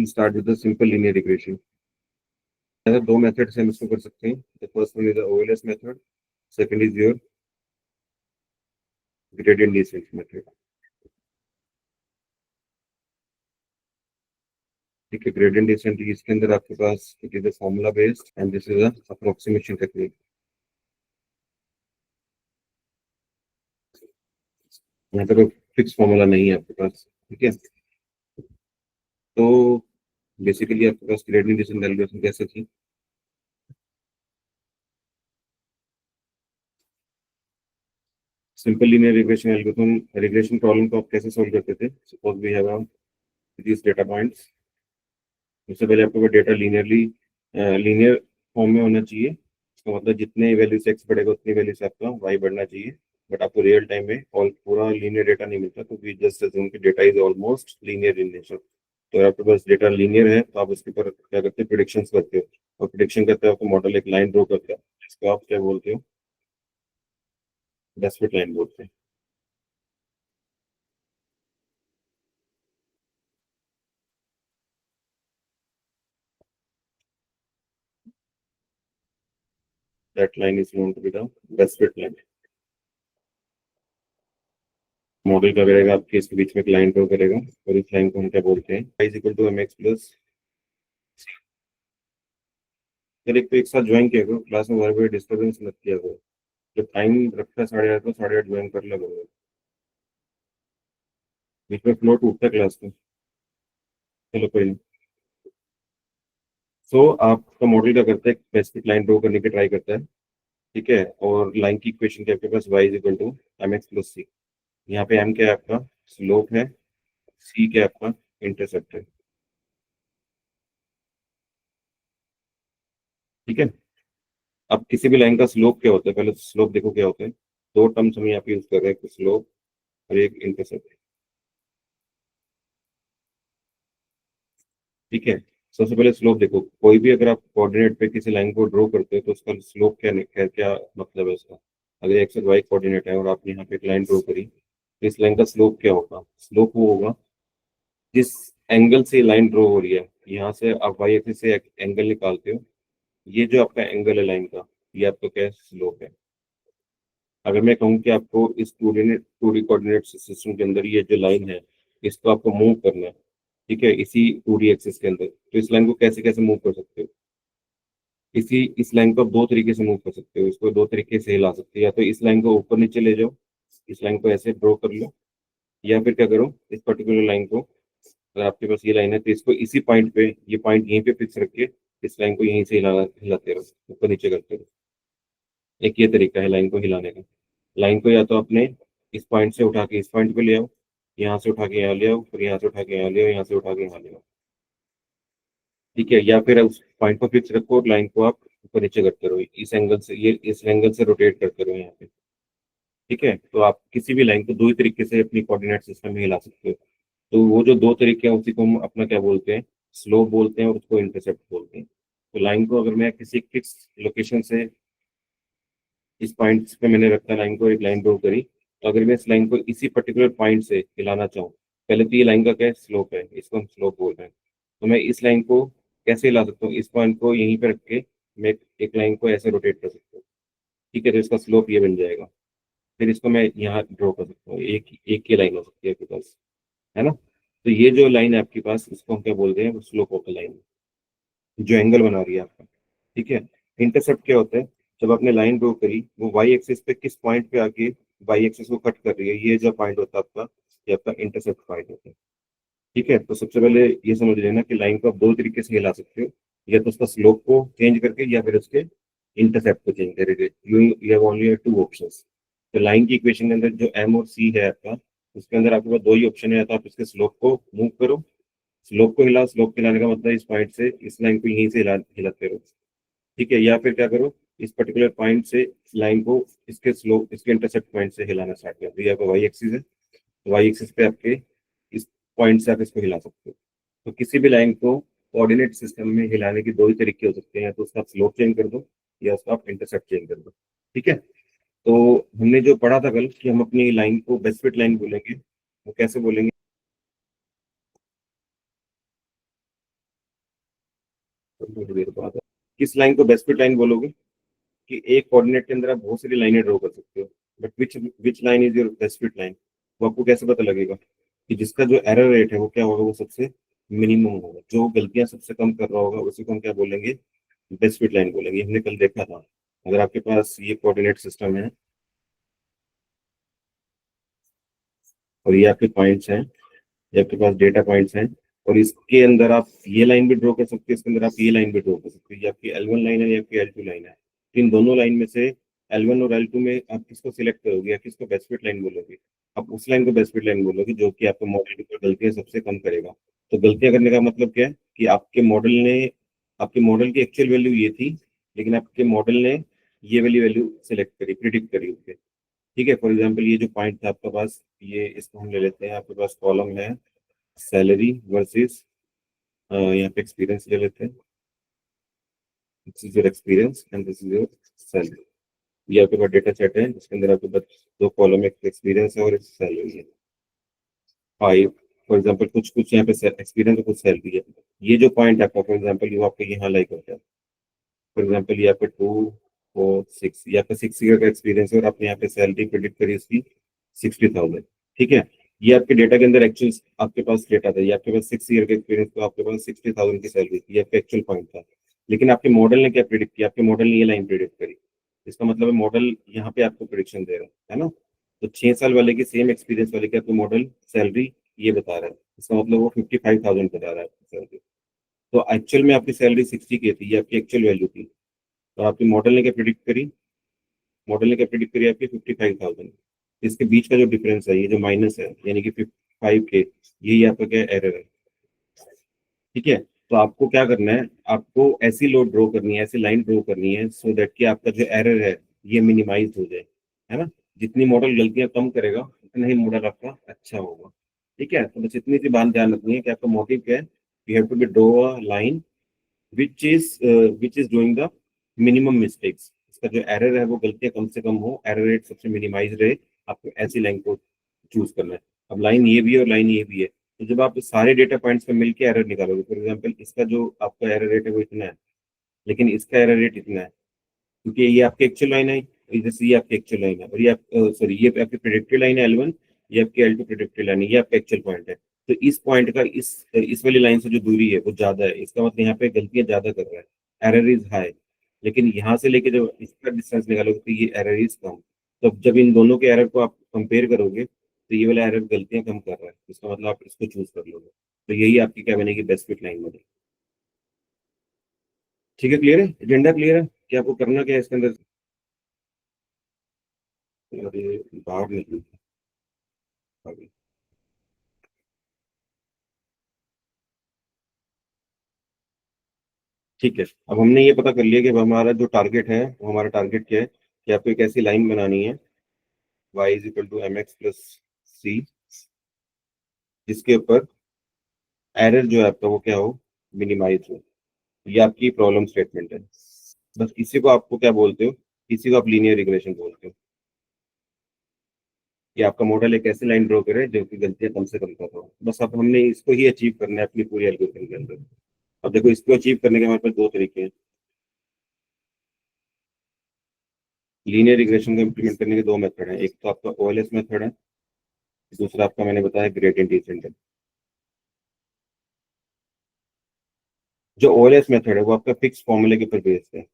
Will start with the simple linear regression. दो method से हम इसको कर सकते हैं। The first one is the OLS method, second is your gradient descent method. ठीक है, ग्रेडियंट डिसेंट इसके अंदर आपके पास it is a formula based and this is a approximation technique. यहाँ पे कोई फिक्स फॉर्मूला नहीं है आपके पास। ठीक है, तो बेसिकली आपके पास ग्रेडियंट डिसेंट एल्गोरिथम कैसे थी। Simple linear regression algorithm regression problem को आप कैसे सॉल्व करते थे। Suppose we have these data points. सबसे पहले आपको डेटा लीनियर फॉर्म में होना चाहिए। इसका मतलब जितने वैल्यू से एक्स बढ़ेगा उतनी वैल्यू से आपका वाई बढ़ना चाहिए। बट आपको रियल टाइम में और पूरा लीनियर डेटा नहीं मिलता, तो वी जस्ट अज्यूम कि data is almost linear in nature. तो अगर आपके पास डेटा लीनियर है तो आप उसके ऊपर क्या करते हैं, प्रिडिक्शंस करते हो। और प्रिडिक्शन करते हो आपको मॉडल एक लाइन ड्रॉ करता है, जिसको आप क्या बोलते हो, डेस्पेट लाइन बोलते हैं। That line is known to be the best fit line. Model क्या करेगा, आपके इसके बीच में एक लाइन ड्रॉ करेगा और इस लाइन को हम क्या बोलते हैं, is equal to M x plus. फिर एक तो एक साथ ज्वाइन किया करो, क्लास में बार बार डिस्टर्बेंस मत किया करो। जब टाइम रखता है 8:30 तो 8:30 ज्वाइन कर लिया करो। बीच में फ्लो टूटता है क्लास में। चलो कोई नहीं। सो आपका मॉडल क्या करता है, स्पेसिफिक लाइन ड्रॉ करने की ट्राई करता है। ठीक है, और लाइन की इक्वेशन क्या आपके पास, y is equal to M x plus C. यहाँ पे m क्या है आपका स्लोप है, c क्या है आपका इंटरसेप्ट है। ठीक है, अब किसी भी लाइन का स्लोप क्या होता है, पहले स्लोप देखो क्या होता है। दो टर्म्स हम यहाँ पे यूज कर रहे हैं, एक स्लोप और एक इंटरसेप्ट। ठीक है, सबसे पहले स्लोप देखो। कोई भी अगर आप कोऑर्डिनेट पे किसी लाइन को ड्रॉ करते हो तो उसका स्लोप क्या क्या मतलब है उसका। अगर एक्स और वाई कोऑर्डिनेट है और आपने यहाँ पे एक लाइन ड्रॉ करी, तो इस लाइन का स्लोप क्या होगा। स्लोप वो होगा जिस एंगल से लाइन ड्रॉ हो रही है, यहाँ से आप वाई एक्सिस से एंगल निकालते हो, ये जो आपका एंगल है लाइन का, ये आपका क्या स्लोप है। अगर मैं कहूँ कि आपको इस टू डी कोऑर्डिनेट सिस्टम के अंदर ये जो लाइन है, इसको आपको मूव करना है, ठीक है, इसी टू डी एक्सिस के अंदर, तो इस लाइन को कैसे कैसे मूव कर सकते हो। इस लाइन को आप दो तरीके से मूव कर सकते हो, इसको दो तरीके से हिला सकते हो। या तो इस लाइन को ऊपर नीचे ले जाओ, इस लाइन को ऐसे ड्रॉ कर लो, या फिर क्या करो, इस पर्टिकुलर लाइन को, अगर आपके पास ये लाइन है तो इसको इसी पॉइंट पे, ये पॉइंट यहीं पे फिक्स रख के इस लाइन को यहीं से हिलाते रहो, ऊपर नीचे करते रहो। एक ये तरीका है लाइन को हिलाने का। लाइन को या तो अपने इस पॉइंट से उठा के इस पॉइंट पे ले आओ, यहाँ से उठा के यहाँ ले आओ, फिर यहाँ से उठा के यहाँ ले आओ, यहाँ से उठा के यहाँ ले आओ। ठीक है, या फिर उस पॉइंट को फिक्स रखो और लाइन को आप ऊपर नीचे करते रहो, इस एंगल से, ये इस एंगल से रोटेट करते रहो यहाँ पे। ठीक है, तो आप किसी भी लाइन को दो ही तरीके से अपनी कोऑर्डिनेट सिस्टम में हिला सकते हो। तो वो जो दो तरीके हैं उसी को हम अपना क्या बोलते हैं, स्लोप बोलते हैं और उसको इंटरसेप्ट बोलते हैं। तो लाइन को अगर मैं किसी फिक्स लोकेशन से, इस पॉइंट पे मैंने रखा लाइन को, एक लाइन ड्रॉ करी, तो अगर मैं इस लाइन को इसी पर्टिकुलर पॉइंट से हिलाना चाहूँ, पहले तो ये लाइन का क्या स्लोप है, इसको हम स्लोप बोल रहे हैं। तो मैं इस लाइन को कैसे हिला सकता हूँ, इस पॉइंट को यहीं पे रख के मैं एक लाइन को ऐसे रोटेट कर सकता हूँ। ठीक है, तो इसका स्लोप ये बन जाएगा। फिर इसको मैं यहाँ ड्रॉ कर सकता हूँ, एक एक ही लाइन हो सकती है आपके पास, है ना। तो ये जो लाइन है आपके पास, इसको हम क्या बोलते हैं, स्लोप ऑफ द लाइन, जो एंगल बना रही है आपका। ठीक है, इंटरसेप्ट क्या होता है, जब आपने लाइन ड्रॉ करी वो वाई एक्सिस पे किस पॉइंट पे आके वाई एक्सिस को कट कर रही है, ये जो पॉइंट होता है आपका, ये आपका इंटरसेप्ट पॉइंट होता है। ठीक है, तो सबसे पहले ये समझ लेना कि लाइन को आप दो तरीके से हिला सकते हो, या तो उसका स्लोप को चेंज करके या फिर उसके इंटरसेप्ट को चेंज करके। You have only two options. तो लाइन की इक्वेशन के अंदर जो एम और सी है आपका, उसके अंदर आपके पास दो ही ऑप्शन है, या तो आप इसके स्लोप को मूव करो, स्लोप को हिलाओ, स्लोप हिलाने का मतलब इस पॉइंट से इस लाइन को यहीं से हिलाते रहो। ठीक है, या फिर क्या करो, इस पर्टिकुलर पॉइंट से लाइन को इसके स्लोप, इसके इंटरसेप्ट पॉइंट से हिलाना स्टार्ट कर दो। ये आपका वाई एक्सिस है, वाई एक्सिस पे आपके इस पॉइंट से आप इसको हिला सकते हो। तो किसी भी लाइन को कोऑर्डिनेट सिस्टम में हिलाने के दो ही तरीके हो सकते हैं, या तो उसका स्लोप चेंज कर दो या उसका आप इंटरसेप्ट चेंज कर दो। ठीक है, तो हमने जो पढ़ा था कल कि हम अपनी लाइन को बेस्ट फिट लाइन बोलेंगे, वो कैसे बोलेंगे। थोड़ी देर बाद किस लाइन को बेस्ट फिट लाइन बोलोगे? कि एक कोऑर्डिनेट के अंदर आप बहुत सारी लाइनें ड्रॉ कर सकते हो, but which line is your best fit line? वो आपको कैसे पता लगेगा कि जिसका जो एरर रेट है वो क्या होगा, वो सबसे मिनिमम होगा, जो गलतियां सबसे कम कर रहा होगा उसी को हम क्या बोलेंगे, बेस्ट फिट लाइन बोलेंगे। हमने कल देखा था, अगर आपके पास ये कोऑर्डिनेट सिस्टम है और ये आपके पॉइंट्स हैं, ये आपके पास डेटा पॉइंट्स हैं, और इसके अंदर आप ये लाइन भी ड्रॉ कर सकते हैं, इसके अंदर आप ये लाइन भी ड्रॉ कर सकते हैं, ये आपकी L1 लाइन है, ये आपकी L2 लाइन है। तो इन दोनों लाइन में से L1 और L2 में आप किसको सिलेक्ट करोगे या किसको बेस्ट फिट लाइन बोलोगे? आप उस लाइन को बेस्ट फिट लाइन बोलोगे जो कि आपके मॉडल की गलतियां सबसे कम करेगा। तो गलतियां करने का मतलब क्या है कि आपके मॉडल की एक्चुअल वैल्यू ये थी, लेकिन आपके मॉडल ने ये वाली वैल्यू सिलेक्ट करी, प्रिडिक्ट करी उसके। ठीक है, फॉर एग्जाम्पल ये जो पॉइंट था आपके पास, ये इसको हम ले लेते हैं, आपके पास कॉलम है सैलरी वर्सेस, यहाँ पे एक्सपीरियंस ले लेते हैं, this is your experience and this is your salary. ये आपके पास डेटा सेट है जिसके अंदर आपके पास दो कॉलम, एक एक्सपीरियंस है और एक सैलरी है। फाइव, फॉर एग्जाम्पल कुछ कुछ यहाँ पे एक्सपीरियंस और कुछ सैलरी है। ये जो पॉइंट है आपका, फॉर एग्जाम्पल ये आपके यहाँ लाई करता है, फॉर एग्जाम्पल ये आपका 2 4 6, ये आपका 6 ईयर का एक्सपीरियंस है और आपने यहाँ पे सैलरी प्रिडिक्ट करी इसकी 60,000। ठीक है, ये आपके डेटा के अंदर एक्चुअल आपके पास डेटा था, ये आपके पास 6 ईयर का एक्सपीरियंस, तो आपके पास 60,000 की सैलरी थी, ये आपका एक्चुअल पॉइंट था। लेकिन आपके मॉडल ने क्या प्रिडिक्ट किया? आपके मॉडल ने ये लाइन प्रिडिक्ट करी। इसका मतलब है मॉडल यहाँ पे आपको प्रिडिक्शन दे रहा है ना? तो 6 साल वाले की सेम एक्सपीरियंस वाले की आपको मॉडल सैलरी ये बता रहा है, इसका मतलब वो 55,000 बता रहा है आपकी सैलरी। तो एक्चुअल में आपकी सैलरी 60 की थी, ये आपकी एक्चुअल वैल्यू थी। तो आपकी मॉडल ने क्या प्रिडिक्ट करी? मॉडल ने क्या प्रिडिक्ट करी आपकी 55,000। इसके बीच का जो डिफरेंस है, ये जो माइनस है, यानी कि 5K, यही आपका क्या एरर है। ठीक है, तो आपको क्या करना है, आपको ऐसी लोड ड्रॉ करनी है, ऐसी लाइन ड्रॉ करनी है सो दैट कि आपका जो एरर है ये मिनिमाइज हो जाए, है ना? जितनी मॉडल गलतियां कम करेगा उतना ही मॉडल आपका अच्छा होगा। ठीक है, तो बस इतनी सी बात ध्यान रखनी है कि आपका मोटिव क्या है। You have to be draw a line which is doing the minimum mistakes. इसका जो एरर है वो गलतियां कम से कम हो, एरर रेट सबसे मिनिमाइज रहे, आपको ऐसी लाइन को चूज करना है। अब लाइन ये भी है और लाइन ये भी है, तो जब आप सारे डेटा पॉइंट्स पे मिलके एरर निकालोगे, फॉर एग्जांपल इसका जो आपका एरर रेट है वो इतना है, लेकिन इसका एरर रेट इतना है, क्योंकि ये आपकी एक्चुअल लाइन है, जैसे ये आपकी एक्चुअल लाइन है, और ये आप सॉरी ये आपकी प्रेडिक्टेड लाइन है L1, ये आपकी L2 प्रेडिक्टेड लाइन है, ये आपका एक्चुअल पॉइंट है। तो इस पॉइंट का इस वाली लाइन से जो दूरी है वो ज्यादा है, इसका मतलब यहाँ पे गलतियां ज्यादा कर रहा है, एरर इज हाई। लेकिन यहाँ से लेके जब इसका डिस्टेंस निकालोगे तो ये एरर इज कम। तो जब इन दोनों के एरर को आप कंपेयर करोगे तो ये वाला एरर गलतियां कम कर रहा है, इसका मतलब आप इसको चूज कर लोगे। तो यही आपकी क्या बनेगी, बेस्ट फिट लाइन बनेगी। ठीक है, क्लियर है, एजेंडा क्लियर है कि आपको करना क्या है इसके अंदर? अरे बाहर निकली अभी। ठीक है, अब हमने ये पता कर लिया कि अब हमारा जो टारगेट है वो हमारा टारगेट क्या है, कि आपको एक ऐसी लाइन बनानी है y = mx + c, जिसके ऊपर एरर जो है आपका वो क्या हो, मिनिमाइज हो। ये आपकी प्रॉब्लम स्टेटमेंट है। बस इसी को आपको क्या बोलते हो, इसी को आप लीनियर रिग्रेशन बोलते हो, कि आपका मॉडल एक ऐसी लाइन ड्रॉ करे जो कि गलतियां कम से कम कर रहा हो। बस अब हमने इसको ही अचीव करना है अपनी पूरी एल्गोरिथम के अंदर। अब देखो, इसको अचीव करने के हमारे पास दो तरीके हैं। लीनियर रिग्रेशन को इम्प्लीमेंट करने के दो मेथड हैं, एक तो आपका OLS मेथड है, दूसरा आपका मैंने बताया ग्रेडियंट डिसेंट है। जो OLS मेथड है वो आपका फिक्स फॉर्मूले के ऊपर बेस्ड है।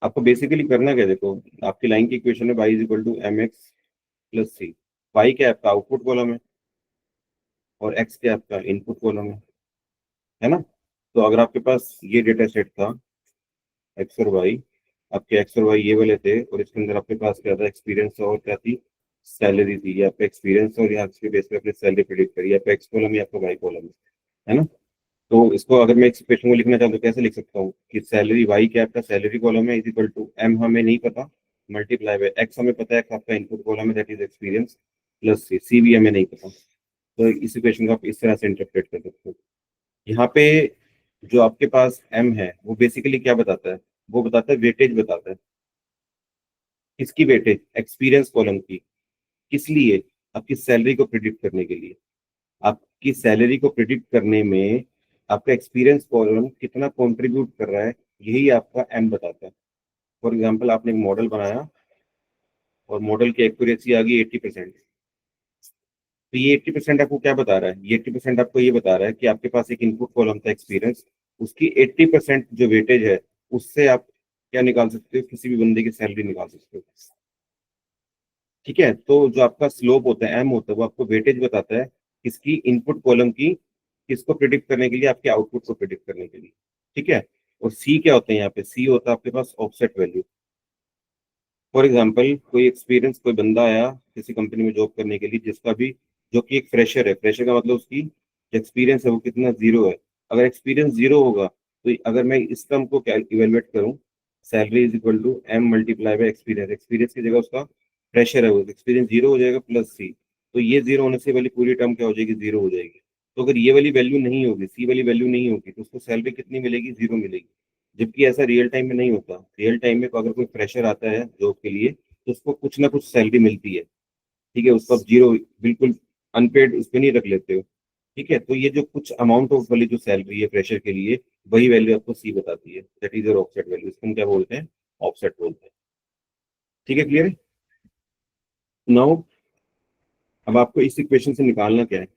आपको बेसिकली करना क्या है, देखो आपकी लाइन की इक्वेशन है y = mx + c। y क्या है आपका आउटपुट कॉलम है और x क्या है आपका इनपुट कॉलम है ना? तो अगर आपके पास ये डेटा सेट था एक्स और वाई, आपके एक्स और वाई ये वाले थे, और इसके अंदर आपके पास क्या था, एक्सपीरियंस और क्या थी, सैलरी थी। ये आपका एक्सपीरियंस और यहाँ के बेस पे अपनी सैलरी प्रिडिक्ट करी, आपका एक्स कॉलम या आपका वाई कॉलम है ना? तो इसको अगर मैं इस इक्वेशन को लिखना चाहूँ तो कैसे लिख सकता हूँ कि सैलरी वाई क्या आपका सैलरी कॉलम है, इज इक्वल टू एम हमें नहीं पता, मल्टीप्लाई बाय एक्स हमें पता है, आपका इनपुट कॉलम है, दैट इज एक्सपीरियंस, प्लस सी भी हमें नहीं पता। तो इस इक्वेशन को आप इस तरह से इंटरप्रेट कर सकते हो। यहाँ पे जो आपके पास एम है वो बेसिकली क्या बताता है, वो बताता है वेटेज बताता है। किसकी वेटेज? एक्सपीरियंस कॉलम की। किस लिए? आपकी सैलरी को प्रिडिक्ट करने के लिए। आपकी सैलरी को प्रिडिक्ट करने में आपका एक्सपीरियंस कॉलम कितना कंट्रीब्यूट कर रहा है, यही आपका एम बताता है। फॉर एग्जाम्पल आपने एक मॉडल बनाया और मॉडल की एक्यूरेसी आ गई 80%, तो ये 80% आपको क्या बता रहा है? ये 80% आपको ये बता रहा है कि आपके पास एक इनपुट कॉलम था एक्सपीरियंस, उसकी 80% जो वेटेज है उससे आप क्या निकाल सकते हो? किसी भी बंदे की सैलरी निकाल सकते हो। ठीक है, तो जो आपका स्लोप होता है, एम होता है, वो आपको वेटेज बताता है किसकी, इनपुट कॉलम की, किसको प्रिडिक्ट करने के लिए? आपके आउटपुट को प्रिडिक्ट करने के लिए। ठीक है, और सी क्या होता है यहाँ पे? सी होता है आपके पास ऑफसेट वैल्यू। फॉर एग्जाम्पल कोई एक्सपीरियंस, कोई बंदा आया किसी कंपनी में जॉब करने के लिए, जिसका भी, जो कि एक फ्रेशर है, फ्रेशर का मतलब उसकी जो एक्सपीरियंस है वो कितना, जीरो है। अगर एक्सपीरियंस जीरो होगा तो अगर मैं इस टर्म को इवेलुएट करूं, salary is equal to m multiply by experience, experience की जगह उसका फ्रेशर है वो, एक्सपीरियंस जीरो हो जाएगा प्लस सी, तो ये जीरो होने से वाली पूरी टर्म क्या हो जाएगी? जीरो हो जाएगी। तो अगर ये वाली वैल्यू नहीं होगी, सी वाली वैल्यू नहीं होगी, तो उसको सैलरी कितनी मिलेगी? जीरो मिलेगी। जबकि ऐसा रियल टाइम में नहीं होता। रियल टाइम में अगर कोई फ्रेशर आता है जॉब के लिए तो उसको कुछ ना कुछ सैलरी मिलती है। ठीक है, उसको आप जीरो, बिल्कुल अनपेड उस पर नहीं रख लेते हो। ठीक है, तो ये जो कुछ अमाउंट ऑफ वाली जो सैलरी है फ्रेशर के लिए, वही वैल्यू आपको सी बताती है, that is your offset value, इसको हम क्या बोलते हैं? ऑफसेट बोलते हैं। ठीक है, क्लियर है? नाउ अब आपको इस इक्वेशन से निकालना क्या है?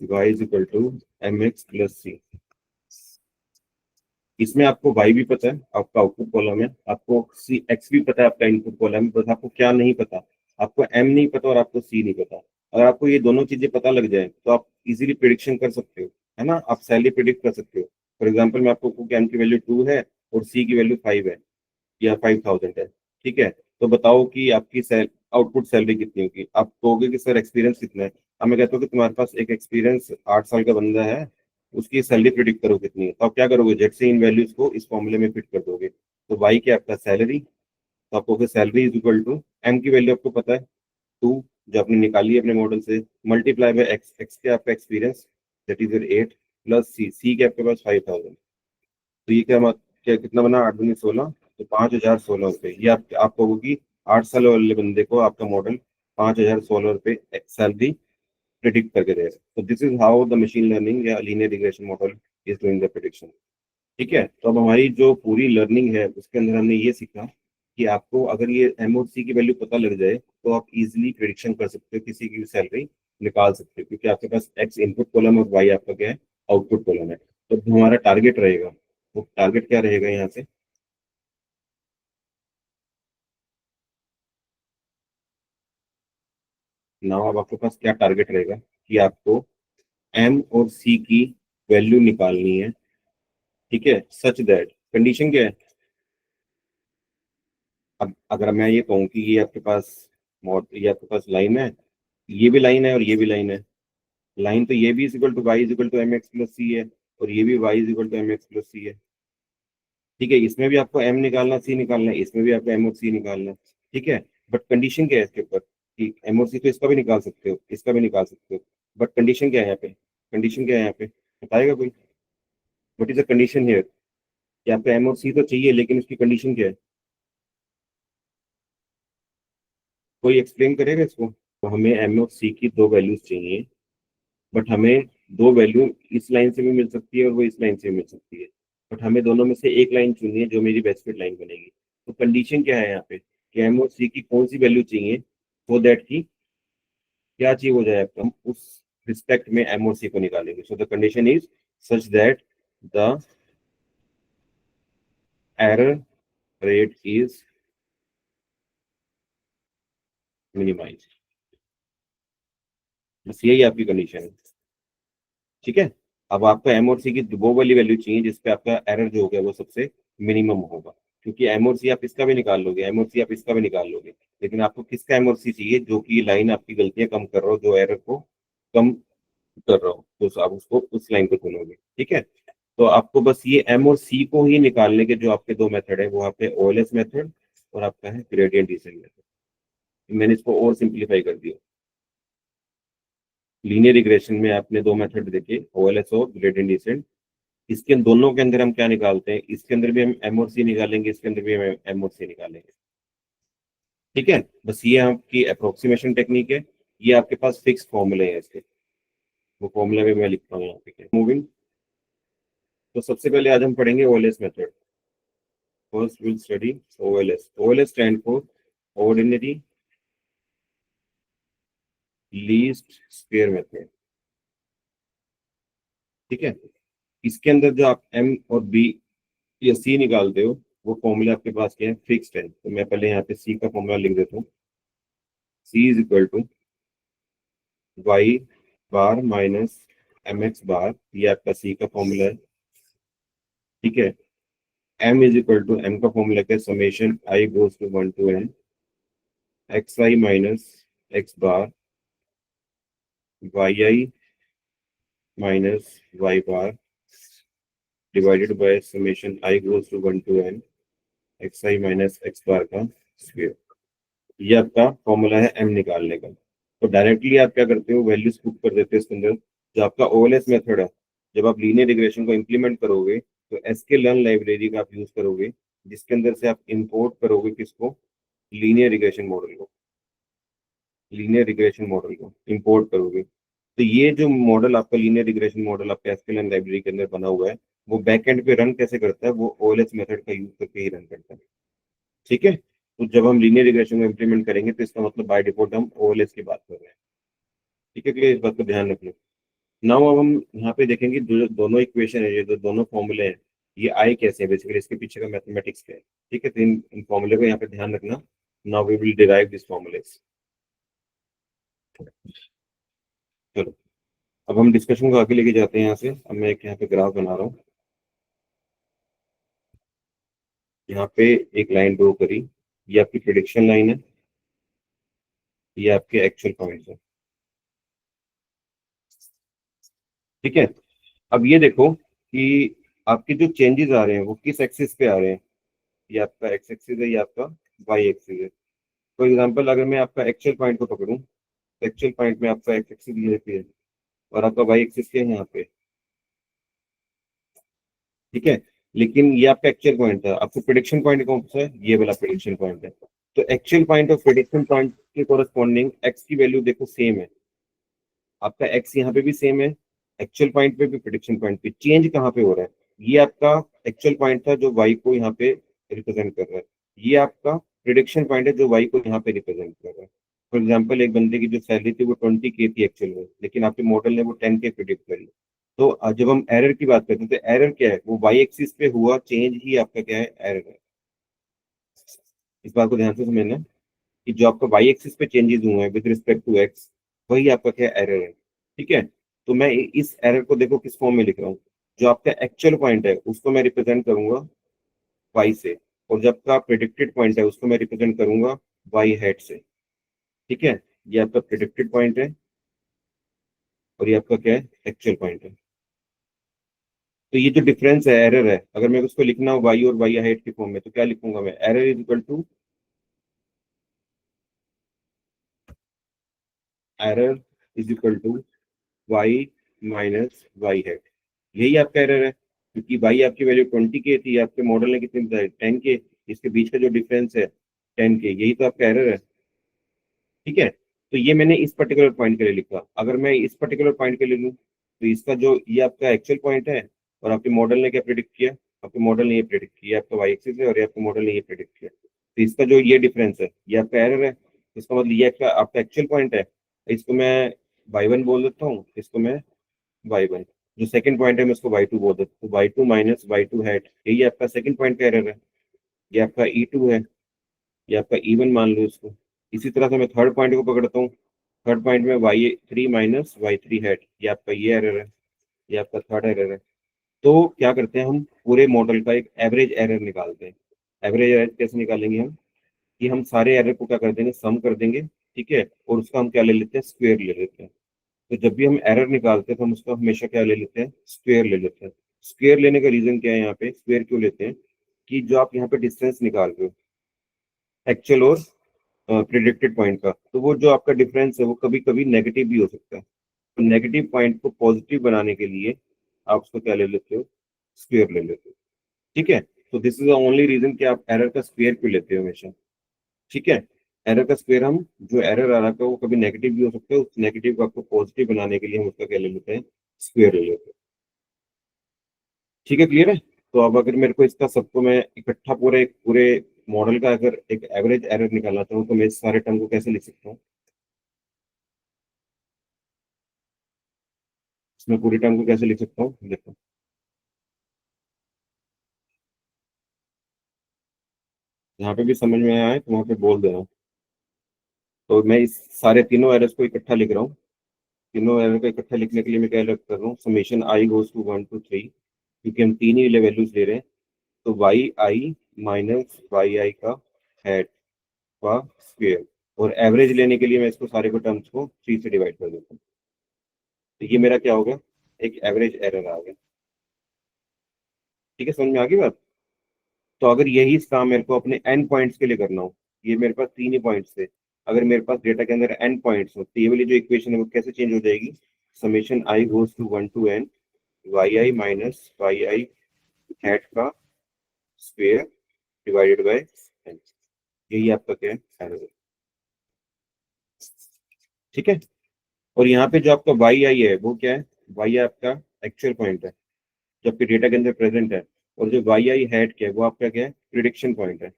y is equal to M x plus C. इसमें आपको y भी पता है, आपका आउटपुट कॉलम है, आपको सी एक्स भी पता है, आपका इनपुट कॉलम है, बस आपको क्या नहीं पता? आपको m नहीं पता और आपको c नहीं पता। अगर आपको ये दोनों चीजें पता लग जाए तो आप इजीली प्रिडिक्शन कर सकते हो, है ना? आप सैलरी प्रिडिक्ट कर सकते हो। फॉर एग्जाम्पल मैं आपको कहूँ कि m की वैल्यू 2 है और c की वैल्यू 5 है या 5,000 है। ठीक है, तो बताओ कि आपकी आउटपुट सैलरी कितनी होगी? आप कहोगे कि सर एक्सपीरियंस कितना है। अब मैं कहता हूँ कि तुम्हारे पास एक एक्सपीरियंस 8 साल का बंदा है, उसकी सैलरी प्रिडिक्ट करो कितनी है, तो आप क्या करोगे? जेट से इन वैल्यूज को इस फॉर्मूले में फिट कर दोगे। तो वाई क्या आपका? सैलरी। तो आपको कहोगे salary is equal to, m की वैल्यू आपको पता है 2, जो आपने निकाली है अपने मॉडल से, मल्टीप्लाई बाय एक्स, एक्स के आपका experience, that is your 8, plus C, C के आपके पास 5,000। तो ये क्या कितना बना? 8 दूनी 16, तो 5,016 रुपये। ये आप कहोगे कि 8 साल वाले बंदे को आपका मॉडल 5,016 रुपये सैलरी प्रिडिक्ट करके दे रहा है। तो this is how the machine learning या linear regression model is doing the prediction. ठीक है, तो अब हमारी जो पूरी लर्निंग है उसके अंदर हमने ये सीखा कि आपको अगर ये एम और सी की वैल्यू पता लग जाए तो आप इजीली प्रिडिक्शन कर सकते हो, किसी की भी सैलरी निकाल सकते हो, क्योंकि आपके पास एक्स इनपुट कॉलम और वाई आपका क्या है? आउटपुट कॉलम है। तो जो हमारा टारगेट रहेगा, वो टारगेट क्या रहेगा यहाँ से? नाउ अब आपके पास क्या टारगेट रहेगा कि आपको एम और सी की वैल्यू निकालनी है। ठीक है, सच दैट, कंडीशन क्या है? अब अगर मैं ये कहूँ कि ये आपके पास ये आपके पास लाइन है, ये भी लाइन है और ये भी लाइन है, लाइन तो ये भी is equal to Y is equal to M x plus C है, और ये भी Y is equal to M x plus C है। ठीक है, इसमें भी आपको एम निकालना, सी निकालना है, इसमें भी आपको एम और सी निकालना है। ठीक है, बट कंडीशन क्या है इसके ऊपर? कि एम और सी तो इसका भी निकाल सकते हो, इसका भी निकाल सकते हो, बट कंडीशन क्या है यहाँ पे? कंडीशन क्या है यहाँ पे, बताएगा कोई? What is the condition here? कि आपको एम और सी तो चाहिए, लेकिन उसकी कंडीशन क्या है? कोई एक्सप्लेन करेगा इसको? तो हमें एम और सी की दो वैल्यूज चाहिए, बट हमें दो वैल्यू इस लाइन से भी मिल सकती है और वो इस लाइन से भी मिल सकती है, बट हमें दोनों में से एक लाइन चुननी है जो मेरी बेस्ट फिट लाइन बनेगी। तो कंडीशन क्या है यहाँ पे कि एम और सी की कौन सी वैल्यू चाहिए, सो दैट की क्या चाहिए हो जाए, हम उस रिस्पेक्ट में एम और सी को निकालेंगे। So the condition is such that the error rate is minimise. बस यही आपकी कंडीशन है। ठीक है, अब आपको एम और सी की वो वाली वैल्यू चाहिए जिसपे आपका एरर जो हो गया वो सबसे मिनिमम होगा, क्योंकि एम और सी आप इसका भी निकाल लोगे, एम और सी आप इसका भी निकाल लोगे, लेकिन आपको किसका एम और सी चाहिए? जो कि लाइन आपकी गलतियां कम कर रहा हो, जो एरर को कम कर रहा हो, तो आप उसको उस लाइन को चुनोगे। ठीक है, तो आपको बस ये एम और सी को ही निकालने के जो आपके दो मेथड है, वो आपके ओएलएस मेथड और आपका है ग्रेडियंट डिसेंट मेथड। मैंने इसको और सिंप्लीफाई कर दिया। लीनियर रिग्रेशन में आपने दो मेथड देखे, ओएलएस और ग्रेडियंट डिसेंट। इसके दोनों के अंदर हम क्या निकालते हैं? इसके अंदर भी हम एम और सी निकालेंगे, इसके अंदर भी हम एम और सी निकालेंगे। ठीक है, बस ये आपकी अप्रोक्सीमेशन टेक्निक है, ये आपके पास फिक्स फॉर्मूले हैं इसके। वो फॉर्मूला भी मैं लिखता हूँ यहाँ पे। मूविंग, तो सबसे पहले आज हम पढ़ेंगे OLS method. First will study OLS. OLS stand for ordinary least square method. ठीक है, इसके अंदर जो आप एम और बी या सी निकालते हो, वो फॉर्मूला आपके पास क्या है, फिक्स्ड है। तो मैं पहले यहाँ पे सी का फॉर्मूला लिख देता हूँ। C is equal to Y bar minus M x bar, ये आपका सी का फॉर्मूला है। ठीक है, M is equal to, M का फॉर्मूला क्या है, summation I goes to 1 to N X I minus x bar Y I minus Y bar divided by summation I goes to 1 to N X I minus x bar का square. ये आपका formula है M निकालने का। तो directly आप क्या करते हो, वैल्यूज पुट कर देते हो इसके अंदर। जो आपका ओएलएस मेथड है, जब आप लीनियर रिग्रेशन को इंप्लीमेंट करोगे तो एसके लर्न लाइब्रेरी का आप यूज करोगे, जिसके अंदर से आप इंपोर्ट करोगे किसको, लीनियर रिग्रेशन मॉडल को। लीनियर रिग्रेशन मॉडल को इंपोर्ट करोगे, तो ये जो मॉडल आपका लीनियर रिग्रेशन मॉडल आपका एसके लर्न लाइब्रेरी के अंदर बना हुआ है, वो बैक एंड पे रन कैसे करता है, वो ओएलएस मेथड का यूज करके ही रन करता है। ठीक है, तो जब हम लीनियर रिग्रेशन को इंप्लीमेंट करेंगे तो इसका मतलब बाय डिफॉल्ट हम ओएलएस की बात कर रहे हैं। ठीक है, क्लियर, इस बात को ध्यान रखना। नाउ अब हम यहाँ पे देखेंगे जो दोनों इक्वेशन है, ये जो दोनों फॉर्मूले हैं, ये आए कैसे हैं, बेसिकली इसके पीछे का मैथमेटिक्स क्या है। ठीक है, तो इन फॉर्मूले को यहाँ पे ध्यान रखना। Now we will derive this formulas. चलो, अब हम डिस्कशन को आगे लेके जाते हैं। यहाँ से अब मैं एक यहाँ पे ग्राफ बना रहा हूँ। यहाँ पे एक लाइन ड्रॉ करी, ये आपकी प्रिडिक्शन लाइन है, ये आपके एक्चुअल पॉइंट है। ठीक है, अब ये देखो कि आपके जो चेंजेस आ रहे हैं वो किस एक्सिस पे आ रहे हैं। ये आपका एक्स एक्सिस है, ये आपका वाई एक्सिस है। फॉर एग्जाम्पल, अगर मैं आपका एक्चुअल पॉइंट को पकड़ूं, तो एक्चुअल पॉइंट में आपका एक्स एक्सिस ये पे है और आपका वाई एक्सिस क्या है, यहाँ पे। ठीक है, लेकिन ये आपका एक्चुअल पॉइंट था, आपको प्रिडिक्शन पॉइंट कौन सा है, ये वाला प्रिडिक्शन पॉइंट है। तो एक्चुअल पॉइंट और प्रिडिक्शन पॉइंट के कोरस्पॉन्डिंग एक्स की वैल्यू देखो सेम है। आपका एक्स यहाँ पे भी सेम है, एक्चुअल पॉइंट पे भी प्रिडिक्शन पॉइंट पे। चेंज कहाँ पे हो रहा है, ये आपका एक्चुअल पॉइंट था जो वाई को यहाँ पे रिप्रेजेंट कर रहा है, ये आपका प्रिडिक्शन पॉइंट है जो वाई को यहाँ पे रिप्रेजेंट कर रहा है। फॉर एग्जाम्पल, एक बंदे की जो सैलरी थी वो 20K थी एक्चुअल में, लेकिन आपके मॉडल ने वो 10K प्रिडिक्ट करी। तो जब हम एरर की बात करते हैं तो एरर क्या है, वो वाई एक्सिस पे हुआ चेंज ही आपका क्या है, एरर है। इस बात को ध्यान से समझना कि जो आपका वाई एक्सिस पे चेंजेस हुए हैं विद रिस्पेक्ट टू एक्स, वही आपका क्या एरर है। ठीक है, तो मैं इस एरर को देखो किस फॉर्म में लिख रहा हूँ। जो आपका एक्चुअल पॉइंट है उसको मैं रिप्रेजेंट करूंगा वाई से, और जब का प्रिडिक्टेड पॉइंट है उसको मैं रिप्रेजेंट करूंगा वाई हेड से। ठीक है, ये आपका प्रिडिक्टेड पॉइंट है और ये आपका क्या है, एक्चुअल पॉइंट है। तो ये जो डिफरेंस है, एरर है, अगर मैं उसको लिखना हो वाई और वाई हेड के फॉर्म में, तो क्या लिखूंगा मैं, error is equal to, error is equal to y minus y head. यही आपका एरर है, क्योंकि वाई आपकी वैल्यू 20K थी, आपके मॉडल ने कितनी बताई, 10K। इसके बीच का जो डिफरेंस है 10K, यही तो आपका एरर है। ठीक है, तो ये मैंने इस पर्टिकुलर पॉइंट के लिए लिखा। अगर मैं इस पर्टिकुलर पॉइंट के लिए लूँ, तो इसका जो ये आपका एक्चुअल पॉइंट है, और आपके मॉडल ने क्या प्रिडिक्ट किया, आपके मॉडल ने ये प्रिडिक्ट किया, आपका वाई एक्सिस है और ये आपके मॉडल ने ये प्रिडिक्ट किया, तो इसका जो ये डिफरेंस है ये आपका एरर है। इसका मतलब ये आपका एक्चुअल पॉइंट है, इसको मैं y1 बोल देता हूँ, इसको मैं y1। जो सेकंड पॉइंट है मैं उसको y2 बोल देता हूँ, तो y2 माइनस y2 हैट, यही आपका सेकंड पॉइंट का एरर है। ये आपका E2 है, ये आपका E1 मान लो इसको। इसी तरह से मैं थर्ड पॉइंट को पकड़ता हूँ, थर्ड पॉइंट में y3 माइनस y3 हैट, ये आपका ये एरर है, ये आपका थर्ड एरर है। तो क्या करते हैं, हम पूरे मॉडल का एक एवरेज एरर निकालते हैं। एवरेज एरर कैसे निकालेंगे हम, कि हम सारे एरर को क्या कर देंगे, सम कर देंगे। ठीक है, और उसका हम क्या ले लेते हैं, स्क्वायर ले लेते हैं। तो जब भी हम एरर निकालते हैं तो हम उसका हमेशा क्या ले लेते हैं, स्क्वायर ले लेते हैं। स्क्वायर लेने का रीजन क्या है, यहाँ पे स्क्वायर क्यों लेते हैं, कि जो आप यहाँ पे डिस्टेंस निकाल रहे हो एक्चुअल और प्रिडिक्टेड पॉइंट का, तो वो जो आपका डिफरेंस है वो कभी कभी नेगेटिव भी हो सकता है। तो नेगेटिव पॉइंट को पॉजिटिव बनाने के लिए आप उसको क्या ले लेते हो, स्क्वायर ले लेते हो। ठीक है, तो this is the only reason कि आप एरर का स्क्वायर क्यों लेते हो हमेशा। ठीक है, एरर का स्क्वायर हम, जो एरर आ रहा है वो कभी नेगेटिव भी हो सकता है, उस नेगेटिव को आपको पॉजिटिव बनाने के लिए हम उसका क्या ले लेते हैं, स्क्वायर ले लेते हैं। ठीक है, क्लियर है। तो अब अगर मेरे को इसका सबको मैं इकट्ठा पूरे पूरे मॉडल का अगर एक एवरेज एरर निकालना चाहूँ तो मैं इस सारे टर्म को कैसे लिख सकता हूँ, इसमें पूरी टर्म को कैसे लिख सकता हूँ, देखो। यहाँ पे भी समझ में आया है तो वहाँ पे बोल देना। तो मैं इस सारे तीनों एरर्स को इकट्ठा लिख रहा हूँ। तीनों एरर को इकट्ठा लिखने के लिए मैं क्या कर रहा हूँ, summation I goes to 1 to 3, क्योंकि हम तीन ही वैल्यूज ले रहे हैं। तो वाई आई माइनस वाई आई का हेड का स्क्वेयर, और एवरेज लेने के लिए मैं इसको सारे को टर्म्स को 3 से डिवाइड कर देता हूँ। तो ये मेरा क्या होगा, एक एवरेज एरर आ गया। ठीक है, समझ में आ गई बात। तो अगर यही काम मेरे को अपने एन पॉइंट्स के लिए करना हो, ये मेरे पास तीन ही पॉइंट्स थे, अगर मेरे पास डेटा के अंदर एन पॉइंट्स हो तो ये वाली जो इक्वेशन है वो कैसे चेंज हो जाएगी, summation I goes to 1 to n Y I minus Y i hat का स्क्वेयर डिवाइडेड बाय एन। यही आपका क्या है, एरर है। ठीक है। और यहाँ पे जो आपका वाई आई है वो क्या है, वाई आपका एक्चुअल पॉइंट है जो आपके डेटा के अंदर प्रेजेंट है। और जो वाई आई हैट क्या है वो आपका क्या है, प्रिडिक्शन पॉइंट है।